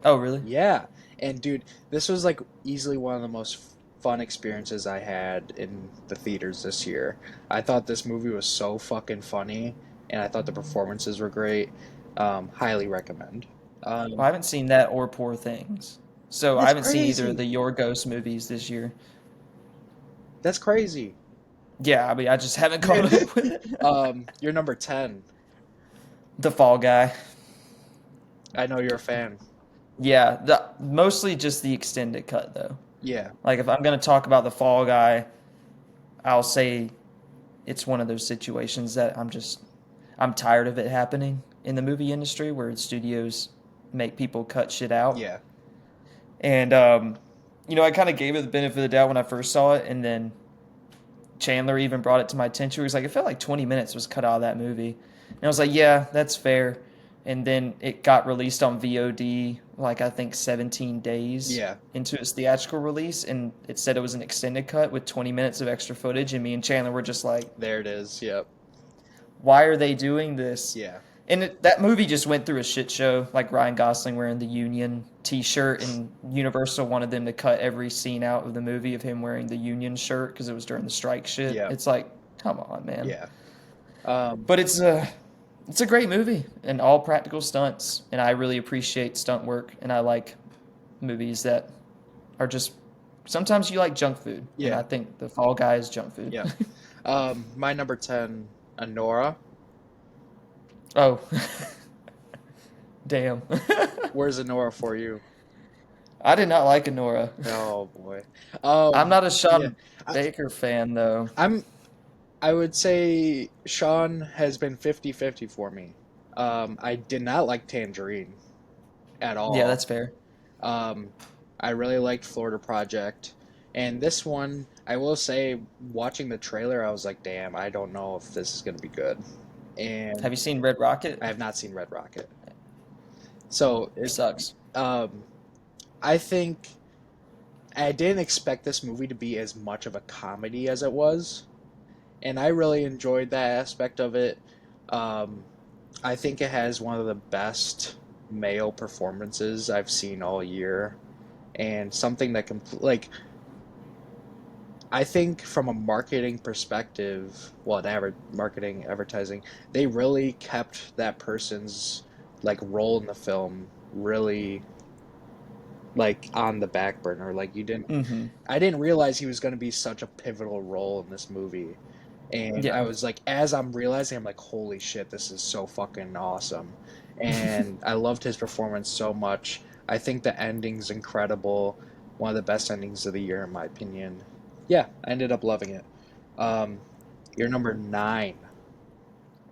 Oh, really? Yeah. And dude, this was like easily one of the most fun experiences I had in the theaters this year. I thought this movie was so fucking funny, and I thought the performances were great. Highly recommend. Well, I haven't seen that or Poor Things. So I That's haven't seen either of crazy. the Your Ghost movies this year. That's crazy. Yeah, I mean, I just haven't caught up with it. You're number 10. The Fall Guy. I know you're a fan. Yeah, mostly just the extended cut though. Yeah. Like if I'm gonna talk about the Fall Guy, I'll say it's one of those situations that I'm tired of it happening in the movie industry where studios make people cut shit out. Yeah. And I kind of gave it the benefit of the doubt when I first saw it, and then Chandler even brought it to my attention. He was like, it felt like 20 minutes was cut out of that movie. And I was like, yeah, that's fair. And then it got released on VOD, like I think 17 days Yeah. into its theatrical release. And it said it was an extended cut with 20 minutes of extra footage. And me and Chandler were just like, There it is. Yep. why are they doing this? Yeah. And that movie just went through a shit show, like Ryan Gosling wearing the Union T-shirt, and Universal wanted them to cut every scene out of the movie of him wearing the Union shirt because it was during the strike shit. Yep. It's like, come on, man. Yeah. Um, But it's a great movie and all practical stunts, and I really appreciate stunt work, and I like movies that are just sometimes you like junk food, and I yeah. think The Fall Guy is junk food. Yep. My number 10, Anora. Oh, damn. Where's Anora for you? I did not like Honora. Oh boy. I'm not a Yeah. Sean I, Baker fan though. I'm I would say Sean has been 50-50 for me. I did not like Tangerine at Yeah, all. that's fair. Um, I really liked Florida Project. And this one, I will say, watching the trailer, I was like, damn, I don't know if this is going to be good. And Have you seen Red Rocket? I have not seen Red Rocket. So Sucks. um, I think I didn't expect this movie to be as much of a comedy as it was. And I really enjoyed that aspect of it. Um, I think it has one of the best male performances I've seen all year, and something that can like I think from a marketing perspective, well, marketing advertising, they really kept that person's like role in the film really like on the back burner. Like you didn't, Mm-hmm. I didn't realize he was going to be such a pivotal role in this movie. And I Yeah. was like, as I'm realizing, I'm like, holy shit, this is so fucking awesome. And I loved his performance so much. I think the ending's incredible. One of the best endings of the year, in my opinion. Yeah, I ended up loving it. Um, you're number 9.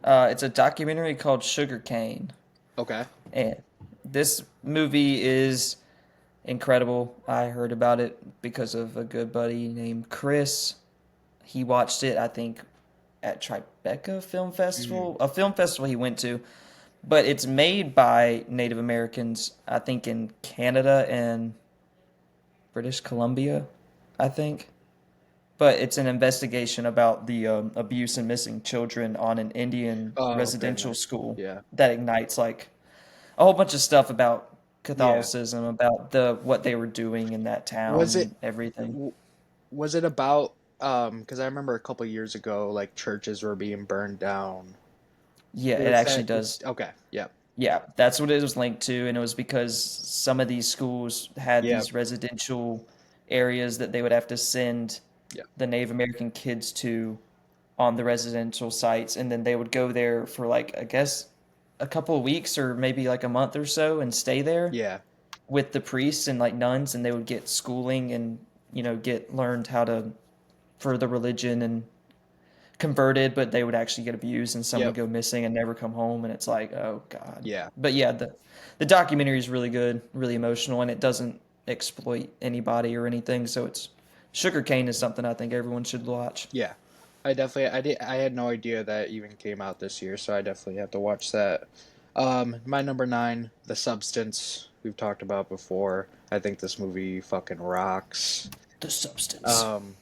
It's a documentary called Sugar Cane, Okay. and this movie is incredible. I heard about it because of a good buddy named Chris. He watched it, I think, at Tribeca Film Mm. Festival, a film festival he went to. But it's made by Native Americans, I think, in Canada and British Columbia, I think. But it's an investigation about the abuse and missing children on an Indian Oh, okay, residential nice. school Yeah. that ignites like a whole bunch of stuff about Yeah. Catholicism, about the what they were doing in that town Was it and everything. w- was it about because I remember a couple years ago like churches were being burned down. Yeah, it Was actually that does. okay, yeah. Yeah, that's what it was linked to, and it was because some of these schools had Yeah. these residential areas that they would have to send Yeah. the Native American kids to on the residential sites, and then they would go there for like I guess a couple of weeks or maybe like a month or so and stay there Yeah. with the priests and like nuns, and they would get schooling and get learned how to for the religion and converted, but they would actually get abused and some would Yep. go missing and never come home, and it's like, oh God. Yeah. But yeah, the documentary is really good, really emotional, and it doesn't exploit anybody or anything. So it's Sugarcane is something I think everyone should watch. Yeah. I had no idea that even came out this year, so I definitely have to watch that. My number 9, The Substance, we've talked about before. I think this movie fucking rocks. The Substance. Um,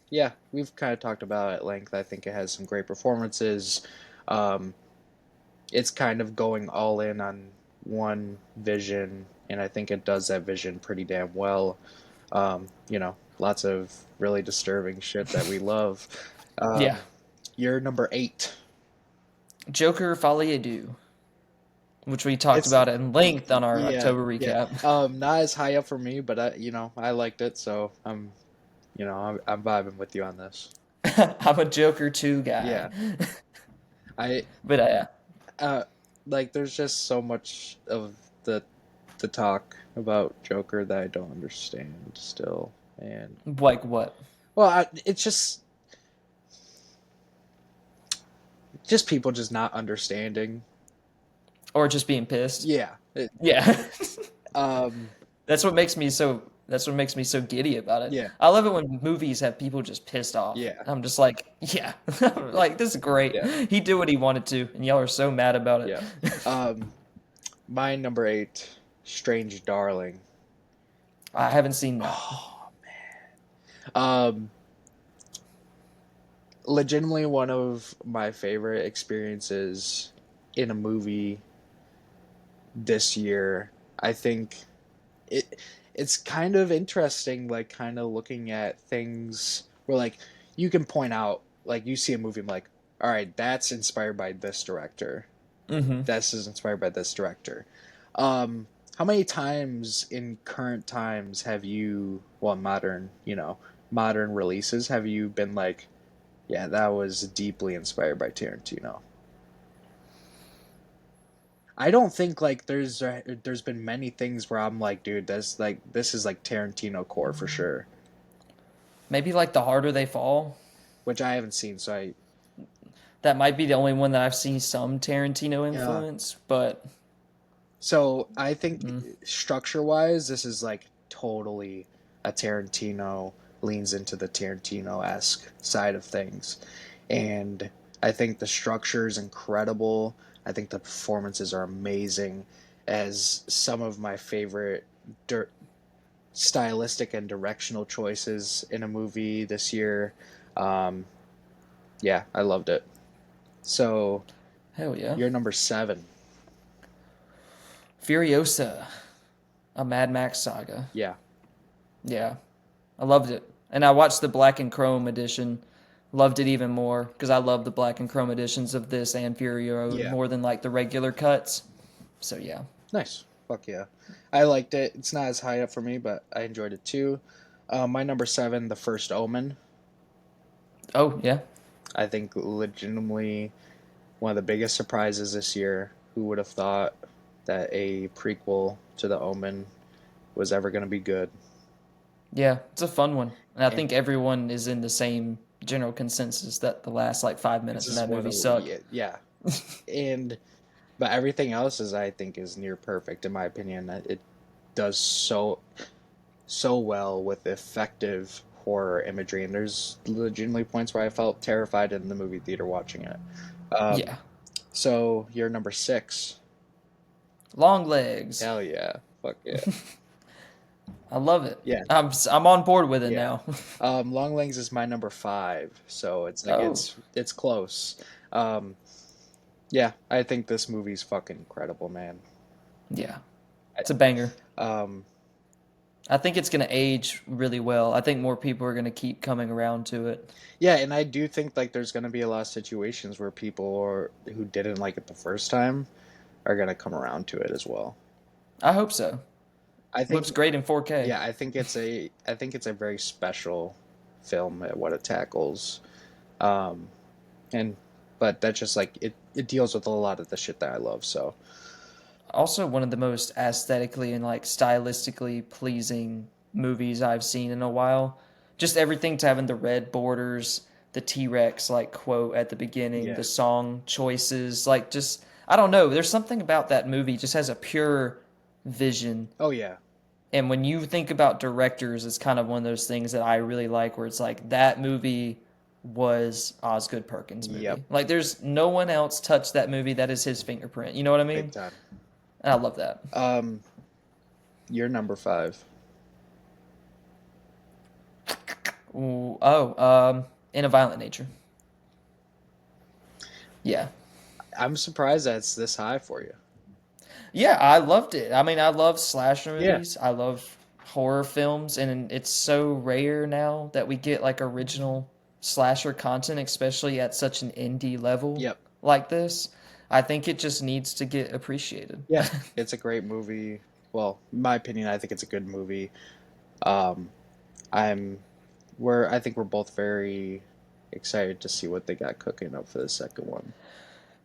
yeah, we've kind of talked about it at length. I think it has some great performances. Um, it's kind of going all in on one vision, and I think it does that vision pretty damn well. Lots of really disturbing shit that we love. Yeah. You're number 8. Joker Folie à Deux, which we talked It's about at length on our yeah, October yeah. recap. Not as high up for me, but I liked it, so I'm vibing with you on this. I'm a Joker 2 guy. Yeah, I But uh, like there's just so much of the talk about Joker that I don't understand still, and like what? well, it's just people just not understanding. Or just being pissed. Yeah. Yeah. Um. That's what makes me so giddy about it. Yeah. I love it when movies have people just pissed off. Yeah. I'm just like, yeah. Like this is great. Yeah. He did what he wanted to, and y'all are so mad about it. Yeah. My number 8, Strange Darling. I haven't seen that. Oh man. Legitimately one of my favorite experiences in a movie this year. I think it's kind of interesting, like kind of looking at things where like you can point out, like you see a movie and like, all right, that's inspired by this director. Mm-hmm. This is inspired by this director. How many times in current times have you, well, modern releases, have you been like, yeah, that was deeply inspired by Tarantino? I don't think like there's been many things where I'm like, dude, this is like Tarantino core for sure, Maybe like The Harder They Fall. which I haven't seen. So That might be the only one that I've seen some Tarantino yeah. influence, but So I think structure wise, this is like totally a Tarantino, leans into the Tarantino esque side of things, and I think the structure is incredible. I think the performances are amazing, as some of my favorite stylistic and directional choices in a movie this year. Um, yeah, I loved it. So hell yeah. you're number 7. Furiosa, a Mad Max saga. Yeah. Yeah, I loved it. And I watched the black and chrome edition. Loved it even more because I love the black and chrome editions of this and Fury Road Yeah. more than like the regular cuts. So yeah. Nice. Fuck yeah. I liked it. It's not as high up for me, but I enjoyed it too. My number 7, The First Omen. Oh yeah, I think legitimately one of the biggest surprises this year. Who would have thought that a prequel to The Omen was ever going to be good? yeah, it's a fun one, and I And think everyone is in the same general consensus that the last like 5 minutes it's in just that one movie of suck. yeah. And but everything else is I think is near perfect in my opinion. It does so well with effective horror imagery, and there's legitimately points where I felt terrified in the movie theater watching it. Um, Yeah, so you're number 6. long legs. Hell yeah, fuck yeah, I love it. yeah, I'm on board with it yeah. now. Long Legs is my number 5, so it's like Oh it's close. Um, yeah, I think this movie's fucking incredible, man. yeah, it's a banger. Um, I think it's gonna age really well. I think more people are gonna keep coming around to it. yeah, and I do think like there's gonna be a lot of situations where who didn't like it the first time are gonna come around to it as well. I hope so. I Looks think great in 4K. Yeah, I think it's a very special film at what it tackles. Um and but that's just like it deals with a lot of the shit that I love, so Also, one of the most aesthetically and like stylistically pleasing movies I've seen in a while. Just everything to having the red borders, the T-Rex like quote at the beginning, yeah. the song choices, like just I don't know. There's something about that movie just has a pure vision. Oh yeah. And when you think about directors, it's kind of one of those things that I really like where it's like that movie was Osgood Perkins' Yep. movie. Like there's no one else touched that movie that is his fingerprint. You know what I Big mean? time. And I love that. Um you're number 5. Ooh, In a Violent Nature. Yeah. I'm surprised that's this high for you. Yeah, I loved it. I mean, I love slasher Yeah. movies. I love horror films, and it's so rare now that we get like original slasher content, especially at such an indie level Yep. like this. I think it just needs to get appreciated. Yeah. It's a great movie. Well, in my opinion, I think it's a good movie. Um I'm I think we're both very excited to see what they got cooking up for the second one.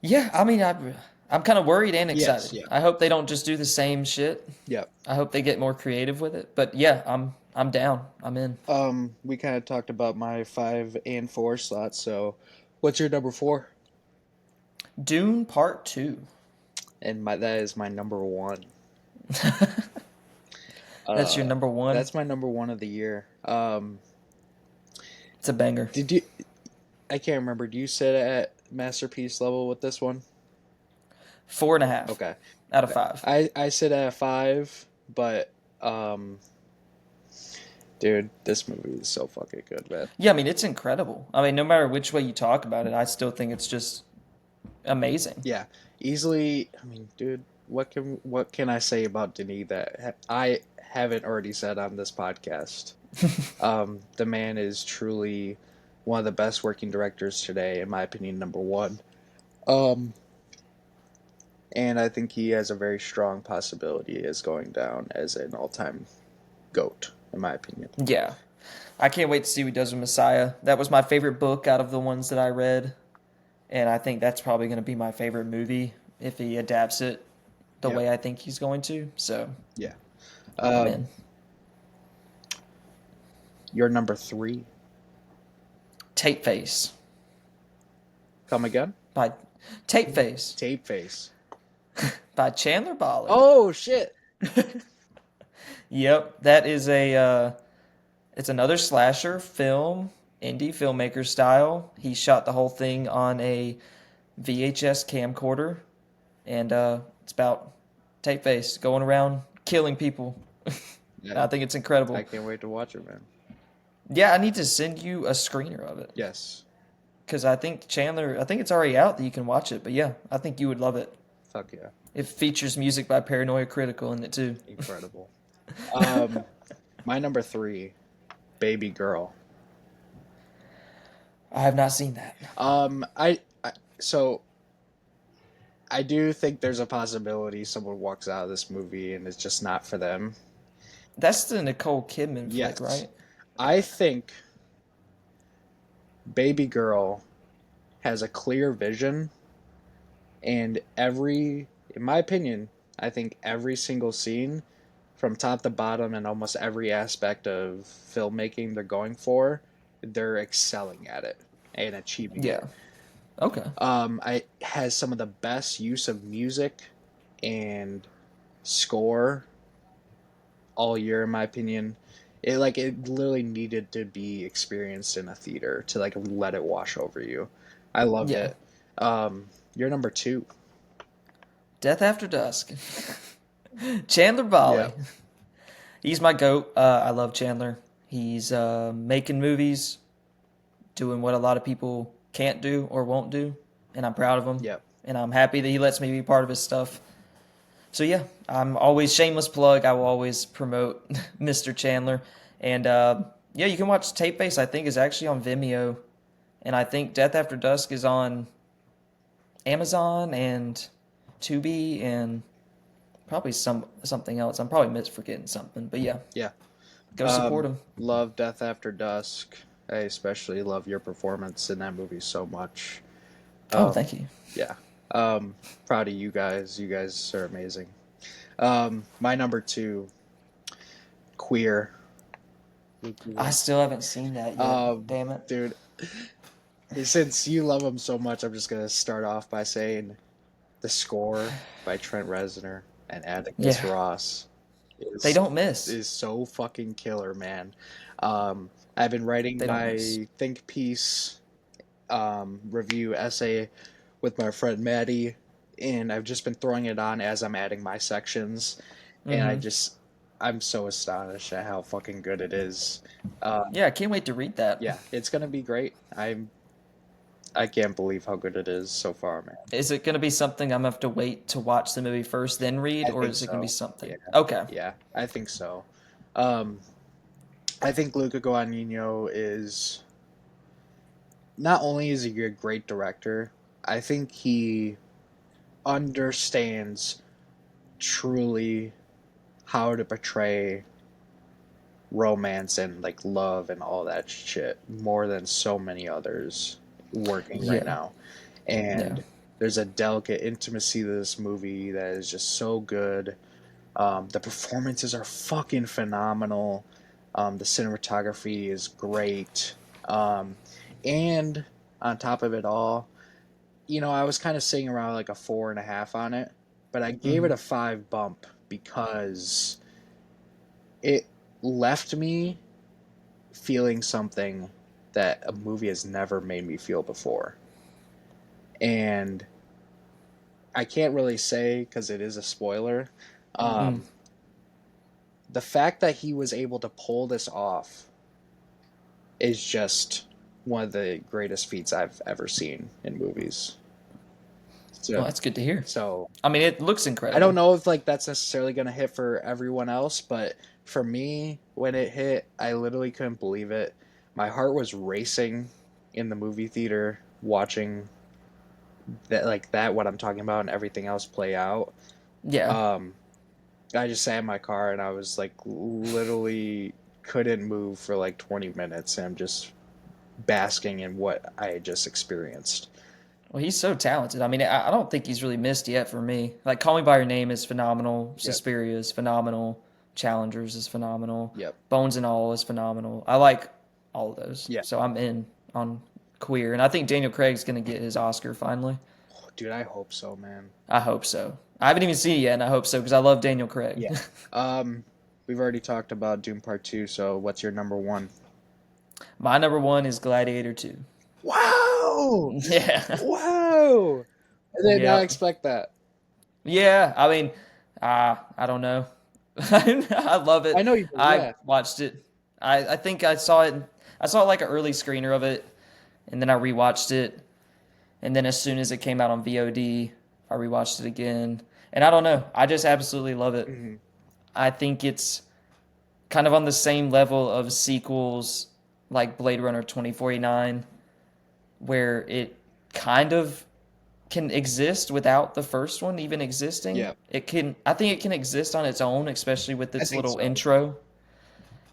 Yeah, I mean, I'm kind of worried and Yes, excited. yeah. I hope they don't just do the same shit. Yep. I hope they get more creative with it. But yeah, I'm down. I'm in. We kind of talked about my 5 and 4 slots. So, what's your number 4? Dune Part 2. And my that is my number 1. That's your Uh, number one. that's my number 1 of the year. It's a banger. Did you? I can't remember. Do you sit at masterpiece level with this one? 4.5 Okay. out of 5. I sit at a 5, but um, dude, this movie is so fucking good, man. Yeah, I mean it's incredible. I mean, no matter which way you talk about it, I still think it's just amazing. Yeah, easily. I mean, dude, what can I say about Denis that I haven't already said on this podcast? The man is truly one of the best working directors today, in my opinion, number 1. Um, and I think he has a very strong possibility as going down as an all-time goat, in my opinion. Yeah, I can't wait to see what he does with Messiah. That was my favorite book out of the ones that I read, and I think that's probably going to be my favorite movie if he adapts it the Yep. way I think he's going to. So Yeah. I'm Um, in. you're number 3. Tape Face Come again? by Tape Face Tape Face. by Chandler Ballard. Oh shit! Yep, that is it's another slasher film, indie filmmaker style. He shot the whole thing on a VHS camcorder, and it's about tape face going around killing people. Yeah, I think it's I incredible. can't wait to watch it, man. Yeah, I need to send you a screener of it Yes. because I think I think it's already out that you can watch it. But yeah, I think you would love it. Fuck yeah. It features music by Paranoia Critical in it too. Incredible. Um, my number 3, Baby Girl. I have not seen that. I so I do think there's a possibility someone walks out of this movie and it's just not for them. That's the Nicole Kidman flick, Yes. right? I think Baby Girl has a clear vision, and in my opinion, I think every single scene from top to bottom and almost every aspect of filmmaking they're going for, they're excelling at it and achieving Yeah. it. Okay. I has some of the best use of music and score all year, in my opinion. It literally needed to be experienced in a theater to like let it wash over you. I loved Yeah. it. You're number two. Death After Dusk. Chandler Yeah. Bali. He's my goat. I love Chandler. He's making movies, doing what a lot of people can't do or won't do, and I'm proud of him. Yep. And I'm happy that he lets me be part of his stuff. So yeah, I'm always shameless plug. I will always promote Mr. Chandler, and yeah, you can watch Tape Base. I think is actually on Vimeo, and I think Death After Dusk is on Amazon and Tubi and probably something else. I'm probably forgetting something, but yeah, Yeah. go support him. Love Death After Dusk. I especially love your performance in that movie so much. Oh, Um, thank you. yeah. Proud of you guys. You guys are amazing. My number two, Queer. I still haven't seen that yet. Um, Damn it. dude, since you love him so much, I'm just gonna start off by saying the score by Trent Reznor and Atticus Yeah, Ross they is don't miss. is so fucking killer, man. I've been writing They don't miss. my think piece review essay with my friend Maddie, and I've just been throwing it on as I'm adding my sections, and Mm-hmm. I'm so astonished at how fucking good it is. Um, Yeah, I can't wait to read that. yeah, it's gonna be great. I can't believe how good it is so far, man. Is it going to be something I'm going to have to wait to watch the movie first, then read, I or think is it going to be so. Yeah, something? Okay. yeah, I think so. Um, I think Luca Guadagnino is not only is he a great director, I think he understands truly how to portray romance and like love and all that shit more than so many others working right Yeah. now. Yeah. And there's a delicate intimacy to this movie that is just so good. The performances are fucking phenomenal. The cinematography is great. And on top of it all, I was kind of sitting around like a 4.5 on it, but I gave it Hmm. a 5 bump because it left me feeling something that a movie has never made me feel before. And I can't really say because it is a spoiler. Mm. Um, the fact that he was able to pull this off is just one of the greatest feats I've ever seen in movies. Well, So, that's good to hear. so I mean, it looks I don't incredible. know if like that's necessarily gonna hit for everyone else, but for me, when it hit, I literally couldn't believe it. My heart was racing in the movie theater watching that what I'm talking about and everything else play out. Yeah. Um, I just sat in my car and I was like literally couldn't move for like 20 minutes and I'm just basking in what I had just experienced. Well, he's so talented. I mean, I don't think he's really missed yet for me. Like, Call Me by Your Name is phenomenal. Yep. Suspiria is phenomenal. Challengers is phenomenal. Yep. Bones and All is phenomenal. I like all of those. Yeah. So I'm in on Queer. And I think Daniel Craig's going to get his Oscar finally. Oh, dude, I hope so, man. I hope so. I haven't even seen it yet, and I hope so because I love Daniel Craig. Yeah. Um, we've already talked about Doom Part 2, so what's your number one? My number one is Gladiator 2. Wow! Yeah. Wow! I did not Yep. expect that. Yeah. I mean, I don't know. I love I it. know you do, I yeah. watched it. I think I saw it. I saw like an early screener of it, and then I rewatched it. And then as soon as it came out on VOD, I rewatched it again. And I don't know. I just absolutely love it. Hmm. I think it's kind of on the same level of sequels like Blade Runner 2049, where it kind of can exist without the first one even existing. Yeah, I think it can exist on its own, especially with I its think little so. intro.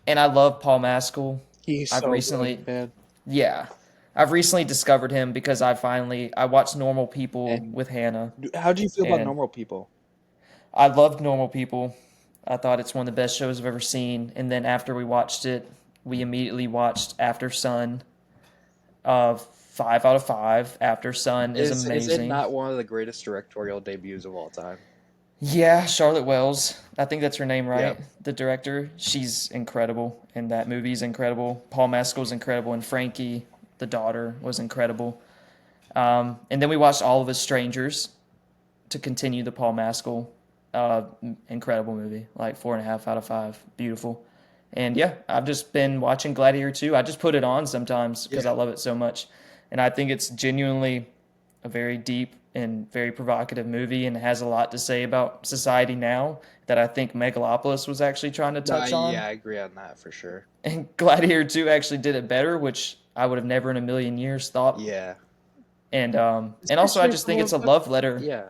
And I love Paul Mescal. He's I've so good, recently, man. yeah, I've recently discovered him because I watched Normal People And with Hannah, how do you feel about and Normal People? I loved Normal People. I thought it's one of the best shows I've ever seen. And then after we watched it, we immediately watched After Sun. 5 out of 5. After Sun is Is it amazing. not one of the greatest directorial debuts of all time? Yeah, Charlotte Wells. I think that's her name, right? Yep. The director. She's incredible, and that movie's incredible. Paul Mescal's incredible, and Frankie, the daughter, was incredible. And then we watched All of Us Strangers to continue the Paul Mescal. Incredible movie. Like 4.5 out of 5. Beautiful. And yeah, I've just been watching Gladiator 2. I just put it on sometimes because Yeah. I love it so much. And I think it's genuinely a very deep and very provocative movie and has a lot to say about society now that I think Megalopolis was actually trying to touch on. Yeah, I agree on that for sure. And Gladiator 2 actually did it better, which I would have never in a million years thought. Yeah. And also I Especially just from think it's a love letter. yeah.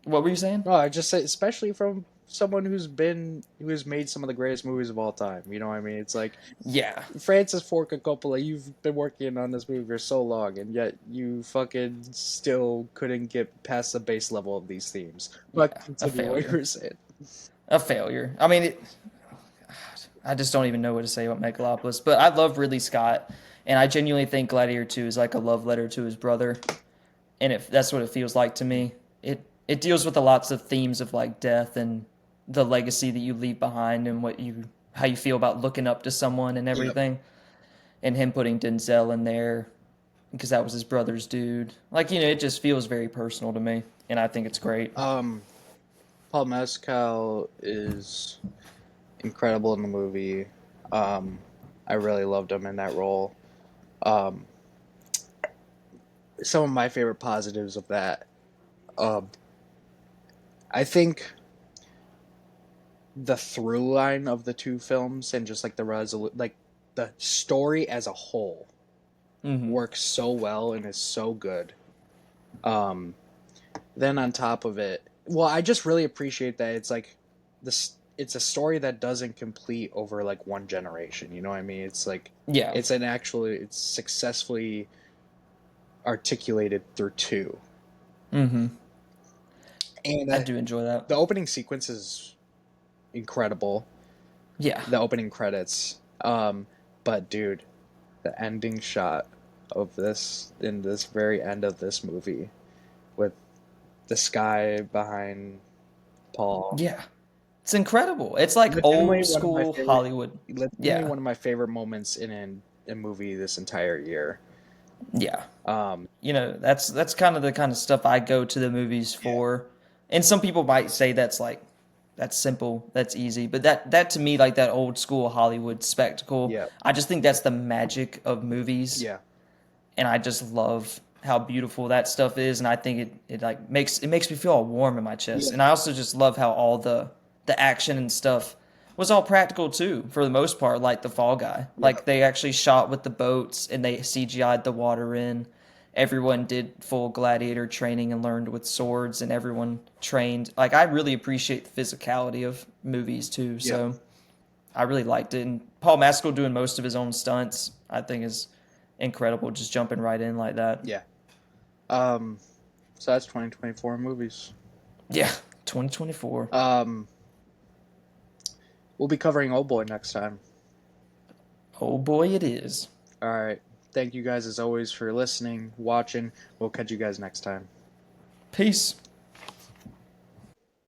What were you saying? No, I just say especially from someone who has made some of the greatest movies of all time. You know what I mean? It's like Yeah. Francis Ford Coppola, you've been working on this movie for so long, and yet you fucking still couldn't get past the base level of these themes. But Yeah. A continue what you failure. were saying. A failure. I mean, I just don't even know what to say about Megalopolis. But I love Ridley Scott, and I genuinely think Gladiator 2 is like a love letter to his brother, and that's what it feels like to me. It deals with a lots of themes of like death and the legacy that you leave behind, and how you feel about looking up to someone and Yep. everything. And him putting Denzel in there because that was his brother's dude. Like, it just feels very personal to me, and I think it's great. Paul Mescal is incredible in the movie. I really loved him in that role. Um, some of my favorite positives of that. Um, I think the through line of the two films and just like like the story as a whole Hmm. works so well and is so good. Um, then on top of it, well, I just really appreciate that it's like this. It's a story that doesn't complete over like one generation. You know what I mean? It's like Yeah. it's successfully articulated through two. Hmm. And I do enjoy that. the opening sequence is incredible. Yeah. The opening credits. But dude, the ending shot of this in this very end of this movie with the sky behind Paul. Yeah. It's incredible. It's like Legitimately old one of my school favorite Hollywood. legitimately Yeah. one of my favorite moments in a movie this entire year. Yeah. Um That's kind of the kind of stuff I go to the movies yeah. for. And some people might say that's simple, that's easy, but that to me, like that old school Hollywood spectacle, Yeah. I just think that's the magic of movies, Yeah. and I just love how beautiful that stuff is, and I think it like makes me feel all warm in my chest. Yeah. And I also just love how all the action and stuff was all practical too, for the most part, like the Fall Guy. Yeah. Like they actually shot with the boats and they CGI'd the water in. Everyone did full gladiator training and learned with swords, and everyone trained. Like I really appreciate the physicality of movies too, Yeah. so I really liked it. And Paul Mescal doing most of his own stunts, I think is incredible, just jumping right in like that. Yeah. Um so that's 2024 movies. Yeah, 2024. Um we'll be covering Old Boy next time. Oh boy, it is. All right. Thank you guys as always for listening, watching. We'll catch you guys next time. Peace.